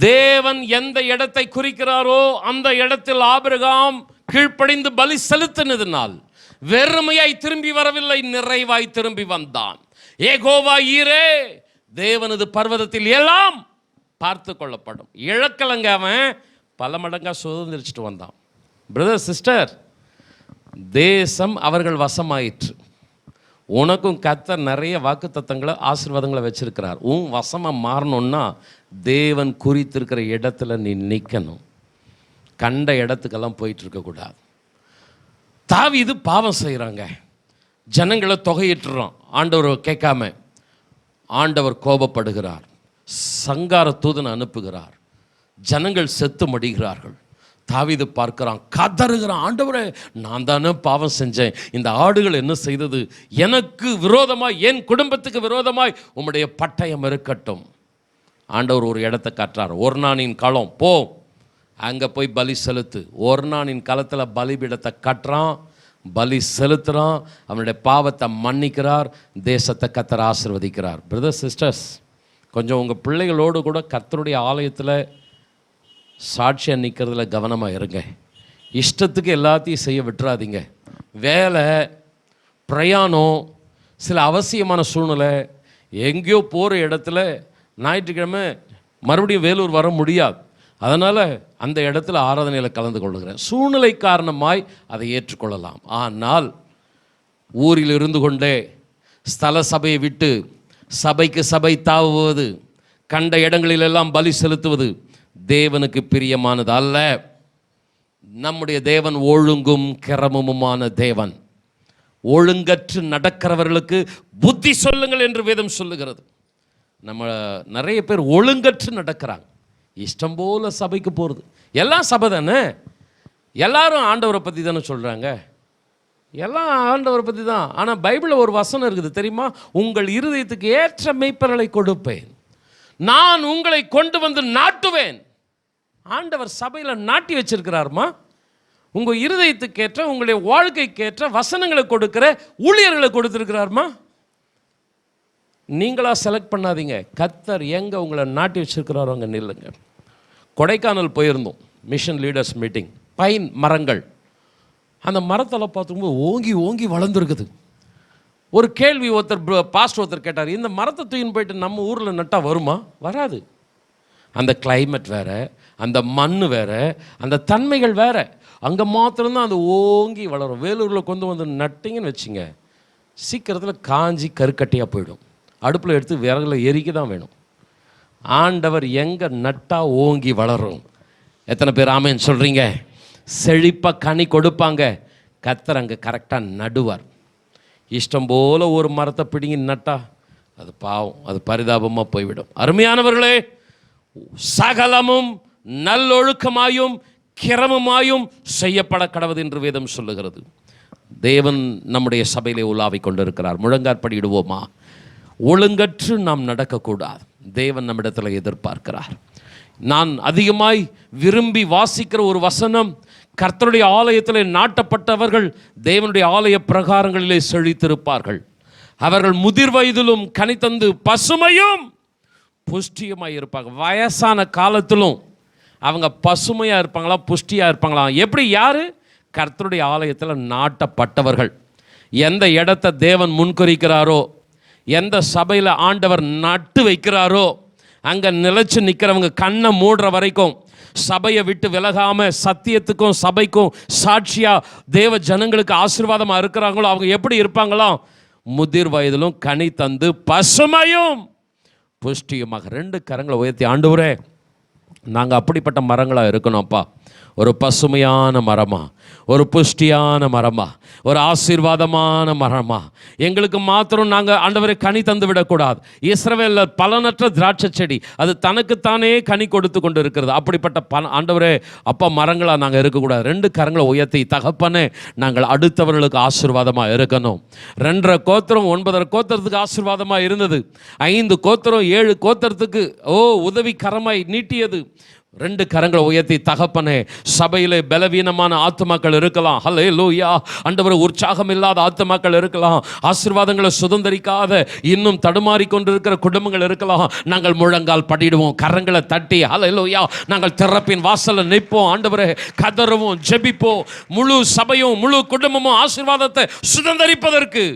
Speaker 1: தேவன் எந்த இடத்தை குறிக்கிறாரோ அந்த இடத்தில் ஆபிரகாம் கீழ்ப்படிந்து பலி செலுத்தினதினால் வெறுமையாய் திரும்பி வரவில்லை, நிறைவாய் திரும்பி வந்தான். யெகோவா ஈரே, தேவனது பர்வதத்தில் எல்லாம் பார்த்து கொள்ளப்படும். இழக்கலங்க, அவன் பல மடங்கா சுதந்திரிச்சுட்டு வந்தான். பிரதர் சிஸ்டர், தேசம் அவர்கள் வசமாயிற்று. உனக்கும் கர்த்தர் நிறைய வாக்குத்தத்தங்களை, ஆசீர்வாதங்களை வச்சிருக்கிறார். உன் வசமாக மாறணும்னா தேவன் குறித்திருக்கிற இடத்துல நீ நிற்கணும். கண்ட இடத்துக்கெல்லாம் போயிட்டு இருக்கக்கூடாது. தாவீது பாவம் செய்கிறாங்க, ஜனங்களை தொகையிட்டுறோம், ஆண்டவர் கேட்காம. ஆண்டவர் கோபப்படுகிறார், சங்கார தூதனை அனுப்புகிறார், ஜனங்கள் செத்து மடிகிறார்கள். தாவீது பார்க்கிறான், கதறுகிறான், ஆண்டவரே நான் தானே பாவம் செஞ்சேன், இந்த ஆடுகள் என்ன செய்தது, எனக்கு விரோதமாய் என் குடும்பத்துக்கு விரோதமாய் உம்முடைய பட்டயம் இருக்கட்டும். ஆண்டவர் ஒரு இடத்தை காட்டுறார், ஒர்னானின் களம், போ அங்கே போய் பலி செலுத்து. ஒர்னானின் களத்தில் பலிபீடத்தை கட்டுறான், பலி செலுத்துகிறான், அவனுடைய பாவத்தை மன்னிக்கிறார், தேசத்தை கர்த்தர் ஆசீர்வதிக்கிறார். பிரதர்ஸ் சிஸ்டர்ஸ், கொஞ்சம் உங்கள் பிள்ளைகளோடு கூட கர்த்தருடைய ஆலயத்தில் சாட்சியாக நிற்கிறதுல கவனமாக இருங்க. இஷ்டத்துக்கு எல்லாத்தையும் செய்ய விட்டுறாதீங்க. வேலை, பிரயாணம், சில அவசியமான சூழ்நிலை, எங்கேயோ போகிற இடத்துல ஞாயிற்றுக்கிழமை மறுபடியும் வேலூர் வர முடியாது, அதனால் அந்த இடத்துல ஆராதனையில் கலந்து கொள்ளுகிறேன். சூழ்நிலை காரணமாய் அதை ஏற்றுக்கொள்ளலாம். ஆனால் ஊரில் இருந்து கொண்டே ஸ்தல சபையை விட்டு சபைக்கு சபை தாவுவது, கண்ட இடங்களிலெல்லாம் பலி செலுத்துவது தேவனுக்கு பிரியமானது அல்ல. நம்முடைய தேவன் ஒழுங்கும் கிரமமுமான தேவன். ஒழுங்கற்று நடக்கிறவர்களுக்கு புத்தி சொல்லுங்கள் என்று வேதம் சொல்லுகிறது. நம்ம நிறைய பேர் ஒழுங்கற்று நடக்கிறாங்க, இஷ்டம் போல சபைக்கு போகிறது. எல்லாம் சபை தானே, எல்லாரும் ஆண்டவரை பற்றி தானே சொல்கிறாங்க, எல்லாம் ஆண்டவரை பற்றி தான். ஆனால் பைபிளில் ஒரு வசனம் இருக்குது தெரியுமா, உங்கள் இருதயத்துக்கு ஏற்ற மேய்ப்பர்களை கொடுப்பேன், நான் உங்களை கொண்டு வந்து நாட்டுவேன். ஆண்டவர் சபையில் நாட்டி வச்சிருக்கிறாருமா. உங்கள் இருதயத்துக்கேற்ற, உங்களுடைய வாழ்க்கைக்கேற்ற வசனங்களை கொடுக்கிற ஊழியர்களை கொடுத்துருக்கிறாருமா. நீங்களாக செலக்ட் பண்ணாதீங்க, கர்த்தர் எங்கே உங்களை நாட்டி வச்சிருக்கிறாரோ அங்கே நில்லுங்க. கொடைக்கானல் போயிருந்தோம், மிஷன் லீடர்ஸ் மீட்டிங். பைன் மரங்கள், அந்த மரத்தில் பார்த்துக்கும்போது ஓங்கி ஓங்கி வளர்ந்துருக்குது. ஒரு கேள்வி பாஸ்டர் ஒருத்தர் கேட்டார், இந்த மரத்தை தூக்கின்னு போயிட்டு நம்ம ஊரில் நட்டால் வருமா? வராது. அந்த கிளைமேட் வேறு, அந்த மண் வேறு, அந்த தன்மைகள் வேறு. அங்கே மாத்திரம்தான் அது ஓங்கி வளரும். வேலூரில் கொண்டு வந்து நட்டிங்கன்னு வச்சுங்க, சீக்கிரத்தில் காஞ்சி கருக்கட்டியாக போயிடும். அடுப்பில் எடுத்து விறகுல எரிக்க தான் வேணும். ஆண்டவர் எங்கே நட்டா ஓங்கி வளரும். எத்தனை பேர் ஆமேன்னு சொல்கிறீங்க? செழிப்பாக கனி கொடுப்பாங்க. கர்த்தர் அங்கே கரெக்டாக நடுவார். இஷ்டம் போல் ஒரு மரத்தை பிடிங்கி நட்டா அது பாவம், அது பரிதாபமாக போய்விடும். அருமையானவர்களே, சகலமும் நல்லொழுக்கமாயும் கிரமமாயும் செய்யப்பட கடவுது என்று வேதம் சொல்லுகிறது. தேவன் நம்முடைய சபையிலே உலாவிக் கொண்டிருக்கிறார். முழங்காற்படியிடுவோமா? ஒழுங்கற்று நாம் நடக்கக்கூடாது. தேவன் நம்மிடத்தில் எதிர்பார்க்கிறார். நான் அதிகமாய் விரும்பி வாசிக்கிற ஒரு வசனம், கர்த்தருடைய ஆலயத்தில் நாட்டப்பட்டவர்கள் தேவனுடைய ஆலய பிரகாரங்களிலே செழித்திருப்பார்கள். அவர்கள் முதிர் வயதிலும் கனி தந்து பசுமையும் புஷ்டியுமாய் இருப்பாங்க. வயசான காலத்திலும் அவங்க பசுமையாக இருப்பாங்களாம், புஷ்டியாக இருப்பாங்களாம். எப்படி? யார்? கர்த்தருடைய ஆலயத்தில் நாட்டப்பட்டவர்கள். எந்த இடத்தை தேவன் முன்குறிக்கிறாரோ, எந்த சபையில் ஆண்டவர் நட்டு வைக்கிறாரோ, அங்கே நிலைச்சு நிற்கிறவங்க கண்ணை மூடுற வரைக்கும் சபையை விட்டு விலகாமல் சத்தியத்துக்கும் சபைக்கும் சாட்சியாக தேவ ஜனங்களுக்கு ஆசீர்வாதமாக இருக்கிறாங்களோ அவங்க எப்படி இருப்பாங்களாம்? முதிர் வயதிலும் கனி தந்து பசுமையும் புஷ்டியுமாக. 2 கரங்களை உயர்த்தி, ஆண்டவரே நாங்கள் அப்படிப்பட்ட மரங்களாக இருக்கணும்ப்பா. ஒரு பசுமையான மரமா, ஒரு புஷ்டியான மரமா, ஒரு ஆசீர்வாதமான மரமா. எங்களுக்கு மாத்திரம் நாங்கள் ஆண்டவரை கனி தந்து விடக்கூடாது. இஸ்ரவேலில் பலனற்ற திராட்சை செடி, அது தனக்குத்தானே கனி கொடுத்து கொண்டு இருக்கிறது. அப்படிப்பட்ட ஆண்டவரே அப்பா மரங்களாக நாங்கள் இருக்கக்கூடாது. 2 கரங்களை உயர்த்தி, தகப்பனே நாங்கள் அடுத்தவர்களுக்கு ஆசீர்வாதமாக இருக்கணும். 2.5 கோத்திரம் 9.5 கோத்திரத்துக்கு ஆசீர்வாதமாக இருந்தது. 5 கோத்திரம் 7 கோத்திரத்துக்கு உதவி கரமாய் நீட்டியது. 2 கரங்களை உயர்த்தி, தகப்பனே சபையிலே பலவீனமான ஆத்துமாக்கள் இருக்கலாம், ஹல்லேலூயா ஆண்டவரே, உற்சாகம் இல்லாத ஆத்துமாக்கள் இருக்கலாம், ஆசீர்வாதங்களை சுதந்திரிக்காத இன்னும் தடுமாறி கொண்டிருக்கிற குடும்பங்கள் இருக்கலாம். நாங்கள் முழங்கால் படிடுவோம், கரங்களை தட்டி ஹல்லேலூயா நாங்கள் திறப்பின் வாசலில் நிற்போம். ஆண்டவரே கதறுவோம், ஜெபிப்போம். முழு சபையும் முழு குடும்பமும் ஆசீர்வாதத்தை சுதந்திரிப்பதற்கு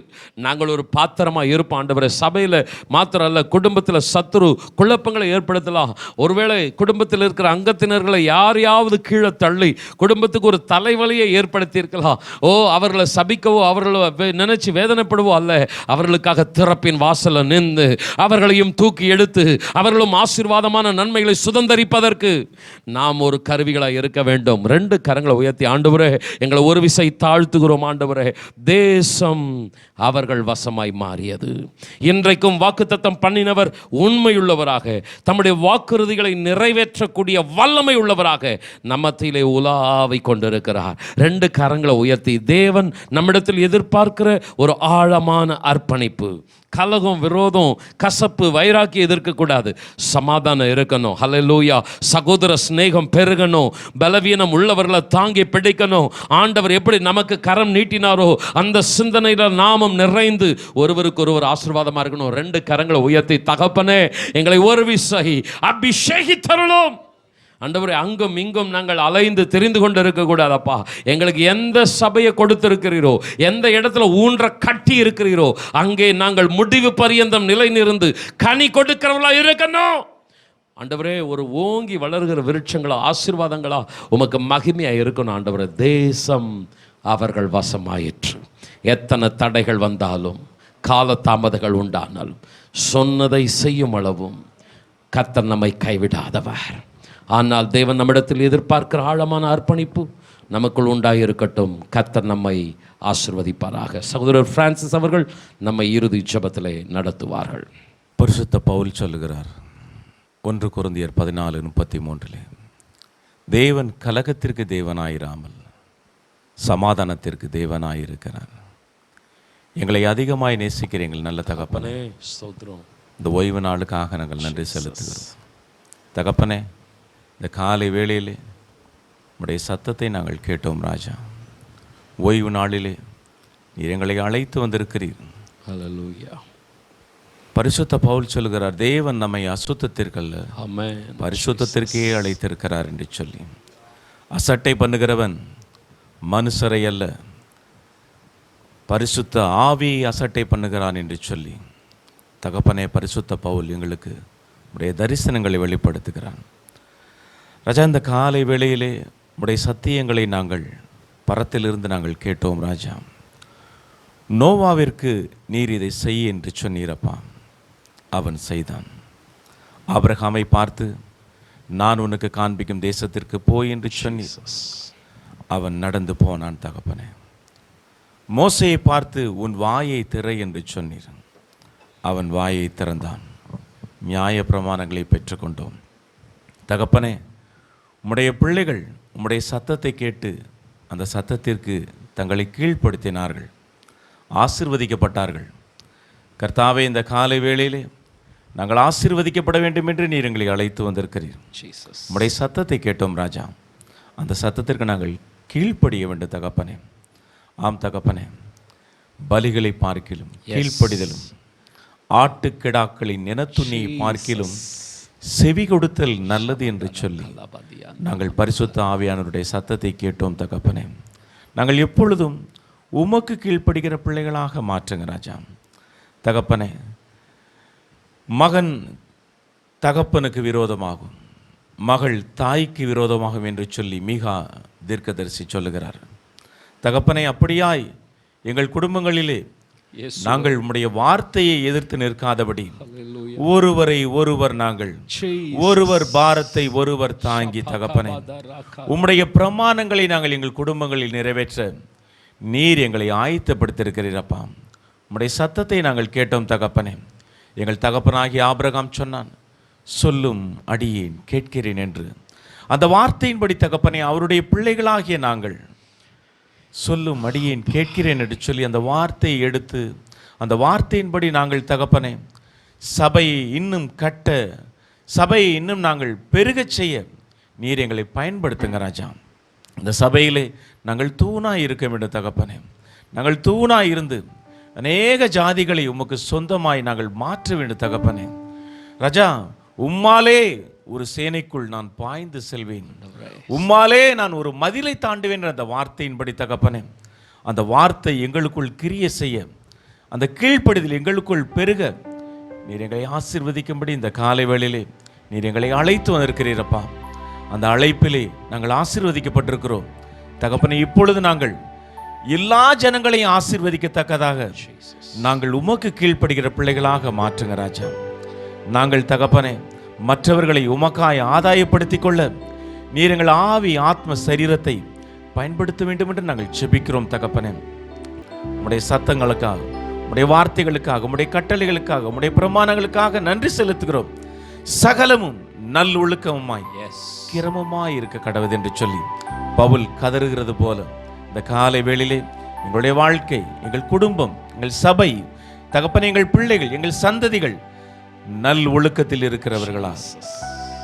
Speaker 1: நாங்கள் ஒரு பாத்திரமாக இருப்போம். ஆண்டவரே சபையில் மாத்திரம் அல்ல, குடும்பத்தில் சத்துரு குழப்பங்களை ஏற்படுத்தலாம். ஒருவேளை குடும்பத்தில் இருக்கிற இருக்கிற அங்கத்தினர்களை யாரையாவது கீழே தள்ளி குடும்பத்துக்கு ஒரு தலைவலியை ஏற்படுத்தியிருக்கலாம். அவர்களை சபிக்கவோ அவர்களை நினைச்சு வேதனைப்படுவோ அல்ல, அவர்களுக்காக திறப்பின் வாசல்ல நின்று அவர்களையும் தூக்கி எடுத்து அவர்களும் ஆசீர்வாதமான நன்மைகளை சுதந்தரிப்பதற்கு நாம் ஒரு கருவிகளாக இருக்க வேண்டும். 2 கரங்களை உயர்த்தி, ஆண்டவரே எங்களை ஒரு விசை தாழ்த்துகிறோம். ஆண்டவரே, தேசம் அவர்கள் வசமாய் மாறியது. இன்றைக்கும் வாக்குத்தத்தம் பண்ணினவர் உண்மையுள்ளவராக, தம்முடைய வாக்குறுதிகளை நிறைவேற்றக்கூடிய வல்லமை உள்ளவராக நம்மத்திலே உலாவை கொண்டிருக்கிறார். 2 கரங்களை உயர்த்தி, தேவன் நம்மிடத்தில் எதிர்பார்க்கிற ஒரு ஆழமான அர்ப்பணிப்பு. கலகம், விரோதம், கசப்பு, வைராக்கியம் எதிர்க்கக்கூடாது. சமாதானம் இருக்கணும். ஹல்லேலூயா. சகோதர சிநேகம் பெருகணும். பலவீனம் உள்ளவர்களை தாங்கி பிடிக்கணும். ஆண்டவர் எப்படி நமக்கு கரம் நீட்டினாரோ அந்த சிந்தனையில் நாமும் நிறைந்து ஒருவருக்கு ஒருவர் ஆசீர்வாதமாக இருக்கணும். 2 கரங்களை உயர்த்தி, தகப்பனே எங்களை ஒரு விசை அபிஷேகித்தருளும். ஆண்டவரே, அங்கும் இங்கும் நாங்கள் அலைந்து தெரிந்து கொண்டு இருக்கக்கூடாதப்பா. எங்களுக்கு எந்த சபையை கொடுத்திருக்கிறீரோ, எந்த இடத்துல ஊன்ற கட்டி இருக்கிறீரோ, அங்கே நாங்கள் முடிவு பரியந்தம் நிலை நிறுந்து கனி கொடுக்கிறவர்களா இருக்கணும். ஆண்டவரே, ஒரு ஓங்கி வளர்கிற விருட்சங்களா, ஆசீர்வாதங்களா உமக்கு மகிமையாக இருக்கணும். ஆண்டவரே, தேசம் அவர்கள் வசமாயிற்று. எத்தனை தடைகள் வந்தாலும், கால தாமதங்கள் உண்டானாலும், சொன்னதை செய்யும் அளவும் கர்த்தர் நம்மை கைவிடாதவர். ஆனால் தேவன் நம்மிடத்தில் எதிர்பார்க்கிற ஆழமான அர்ப்பணிப்பு நமக்குள் உண்டாயிருக்கட்டும். கர்த்தர் நம்மை ஆசீர்வதிப்பாராக. சகோதரர் பிரான்சிஸ் அவர்கள் நம்மை இறுதி ஜெபத்திலே நடத்துவார்கள்.
Speaker 4: பரிசுத்த பவுல் சொல்லுகிறார் 1 கொரிந்தியர் 14:33, தேவன் கலகத்திற்கு தேவனாயிராமல் சமாதானத்திற்கு தேவனாயிருக்கிறார். எங்களை அதிகமாய் நேசிக்கிற எங்கள் நல்ல தகப்பனே, இந்த ஓய்வு நாளுக்காக நாங்கள் நன்றி செலுத்துகிறோம். தகப்பனே, இந்த காலை வேளையிலே உடைய சத்தத்தை நாங்கள் கேட்டோம் ராஜா. ஓய்வு நாளிலே நீர் எங்களை அழைத்து வந்திருக்கிறீர்.
Speaker 1: ஹல்லேலூயா.
Speaker 4: பரிசுத்த பவுல் சொல்கிறார், தேவன் நம்மை அசுத்தத்திற்கல்ல பரிசுத்தத்திற்கே அழைத்திருக்கிறார் என்று சொல்லி. அசட்டை பண்ணுகிறவன் மனுஷரை அல்ல, பரிசுத்த ஆவியை அசட்டை பண்ணுகிறான் என்று சொல்லி தகப்பனே, பரிசுத்த பவுல் எங்களுக்கு உடைய தரிசனங்களை வெளிப்படுத்துகிறான். ராஜா, இந்த காலை வேளையிலே உடைய சத்தியங்களை நாங்கள் பரத்திலிருந்து நாங்கள் கேட்டோம் ராஜா. நோவாவிற்கு நீர் இதை செய் என்று சொன்னீரப்பா. அவன் செய்தான். ஆபிரகாமை பார்த்து நான் உனக்கு காண்பிக்கும் தேசத்திற்கு போய் என்று சொன்னீர். அவன் நடந்து போனான் தகப்பனே. மோசையை பார்த்து உன் வாயை திற என்று சொன்னீர். அவன் வாயை திறந்தான். நியாய பிரமாணங்களை பெற்றுக்கொண்டோம் தகப்பனே. உம்முடைய பிள்ளைகள் உம்முடைய சத்தத்தை கேட்டு அந்த சத்தத்திற்கு தங்களை கீழ்ப்படுத்தினார்கள், ஆசீர்வதிக்கப்பட்டார்கள். கர்த்தாவே, இந்த காலை வேளையிலே நாங்கள் ஆசீர்வதிக்கப்பட வேண்டும் என்று நீர் எங்களை அழைத்து வந்திருக்கிறீர். உம்முடைய சத்தத்தை கேட்டோம் ராஜா. அந்த சத்தத்திற்கு நாங்கள் கீழ்ப்படிய வேண்டும் தகப்பனே. ஆம் தகப்பனே, பலிகளை பார்க்கிலும் கீழ்ப்படிதலும் ஆட்டுக்கிடாக்களின் நினத்துணியை பார்க்கிலும் செவி கொடுத்தல் நல்லது என்று சொல்லி நாங்கள் பரிசுத்த ஆவியானவருடைய சத்தத்தை கேட்டோம் தகப்பனே. நாங்கள் எப்பொழுதும் உமக்கு கீழ்ப்படுகிற பிள்ளைகளாக மாற்றுங்க ராஜா. தகப்பனே, மகன் தகப்பனுக்கு விரோதமாகும், மகள் தாய்க்கு விரோதமாகும் என்று சொல்லி மீகா தீர்க்கதரிசி சொல்லுகிறார். தகப்பனே, அப்படியாய் எங்கள் குடும்பங்களிலே நாங்கள் உம்முடைய வார்த்தையை எதிர்த்து நிற்காதபடி ஒருவரை ஒருவர் நாங்கள் ஒருவர் பாரத்தை ஒருவர் தாங்கி தகப்பனே, உம்முடைய பிரமாணங்களை நாங்கள் எங்கள் குடும்பங்களில் நிறைவேற்ற நீர் எங்களை ஆயத்தப்படுத்தியிருக்கிறீரப்பா. உம்முடைய சத்தத்தை நாங்கள் கேட்டோம் தகப்பனே. எங்கள் தகப்பனாகிய ஆபிரகாம் சொன்னான், சொல்லும் அடியேன் கேட்கிறேன் என்று. அந்த வார்த்தையின்படி தகப்பனே, அவருடைய பிள்ளைகளாகிய நாங்கள் சொல்லும் அடியேன் கேட்கிறேன் என்று சொல்லி அந்த வார்த்தையை எடுத்து அந்த வார்த்தையின்படி நாங்கள் தகப்பனே சபையை இன்னும் கட்ட, சபையை இன்னும் நாங்கள் பெருகச் செய்ய நீர் எங்களை பயன்படுத்துங்க ராஜா. இந்த சபையிலே நாங்கள் தூணாய் இருக்க வேண்டும் தகப்பனே. நாங்கள் தூணாய் இருந்து அநேக ஜாதிகளை உமக்கு சொந்தமாய் நாங்கள் மாற்ற வேண்டும் தகப்பனே. ராஜா, உம்மாலே ஒரு சேனைக்குள் நான் பாய்ந்து செல்வேன், உம்மாலே நான் ஒரு மதிலை தாண்டுவேன் அந்த வார்த்தையின்படி தகப்பனே, அந்த வார்த்தை எங்களுக்குள் கிரிய செய்ய, அந்த கீழ்ப்படிதல் எங்களுக்குள் பெருக நீர் எங்களை ஆசீர்வதிக்கும்படி இந்த காலை வேளையிலே நீர் எங்களை அழைத்து வந்திருக்கிறீரப்பா. அந்த அழைப்பிலே நாங்கள் ஆசீர்வதிக்கப்பட்டிருக்கிறோம் தகப்பனே. இப்பொழுது நாங்கள் எல்லா ஜனங்களையும் ஆசீர்வதிக்கத்தக்கதாக நாங்கள் உமக்கு கீழ்ப்படுகிற பிள்ளைகளாக மாற்றுங்க ராஜா. நாங்கள் தகப்பனே மற்றவர்களை உமக்காய் ஆதாயப்படுத்திக் கொள்ள நீர் எங்கள் ஆவி ஆத்ம சரீரத்தை பயன்படுத்த வேண்டும் என்று நாங்கள் ஜெபிக்கிறோம் தகப்பனே. உம்முடைய சத்தங்களுக்காக, உம்முடைய வார்த்தைகளுக்காக, உம்முடைய கட்டளைகளுக்காக, உம்முடைய பிரமாணங்களுக்காக நன்றி செலுத்துகிறோம். சகலமும் நல் ஒழுக்கமுமாய் கிரமமாய் இருக்க கடவுது என்று சொல்லி பவுல் கதறுகிறது போல இந்த காலை வேளையிலே எங்களுடைய வாழ்க்கை, எங்கள் குடும்பம், எங்கள் சபை தகப்பனே, எங்கள் பிள்ளைகள், எங்கள் சந்ததிகள் நல் ஒழுக்கத்தில் இருக்கிறவர்களா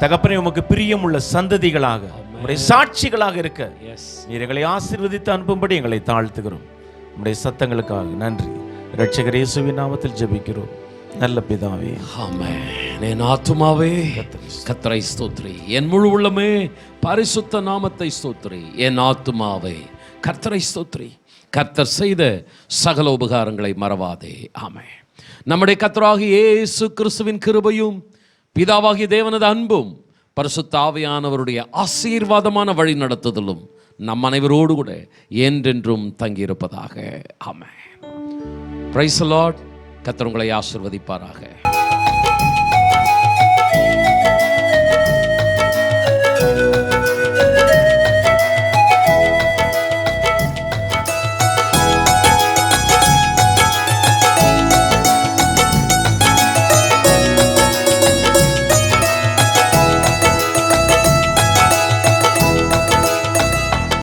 Speaker 4: தகப்பனே, உமக்கு பிரியமுள்ள சந்ததிகளாக, உம்முடைய சாட்சிகளாக இருக்க நீர் எங்களை ஆசீர்வதித்து அனுப்பும்படி எங்களை தாழ்த்துகிறோம். உம்முடைய சத்தங்களுக்காக நன்றி. இரட்சகர் இயேசுவின் நாமத்தில் ஜெபிக்கிறோம் நல்ல பிதாவே,
Speaker 2: ஆமென். என் ஆத்துமாவே கர்த்தரை ஸ்தோத்திரி, என் முழு உள்ளமே பரிசுத்த நாமத்தை ஸ்தோத்திரி. என் ஆத்துமாவே கர்த்தரை ஸ்தோத்திரி, கர்த்தர் செய்த சகல உபகாரங்களை மறவாதே. ஆமென். நம்முடைய கர்த்தராகிய இயேசு கிறிஸ்துவின் கிருபையும் பிதாவாகிய தேவனது அன்பும் பரிசுத்த ஆவியானவருடைய ஆசீர்வாதமான வழி நடத்துதலும் நம் அனைவரோடு கூட என்றென்றும் தங்கியிருப்பதாக. ஆமென். Praise the Lord. கர்த்தர் உங்களை ஆசீர்வதிப்பாராக.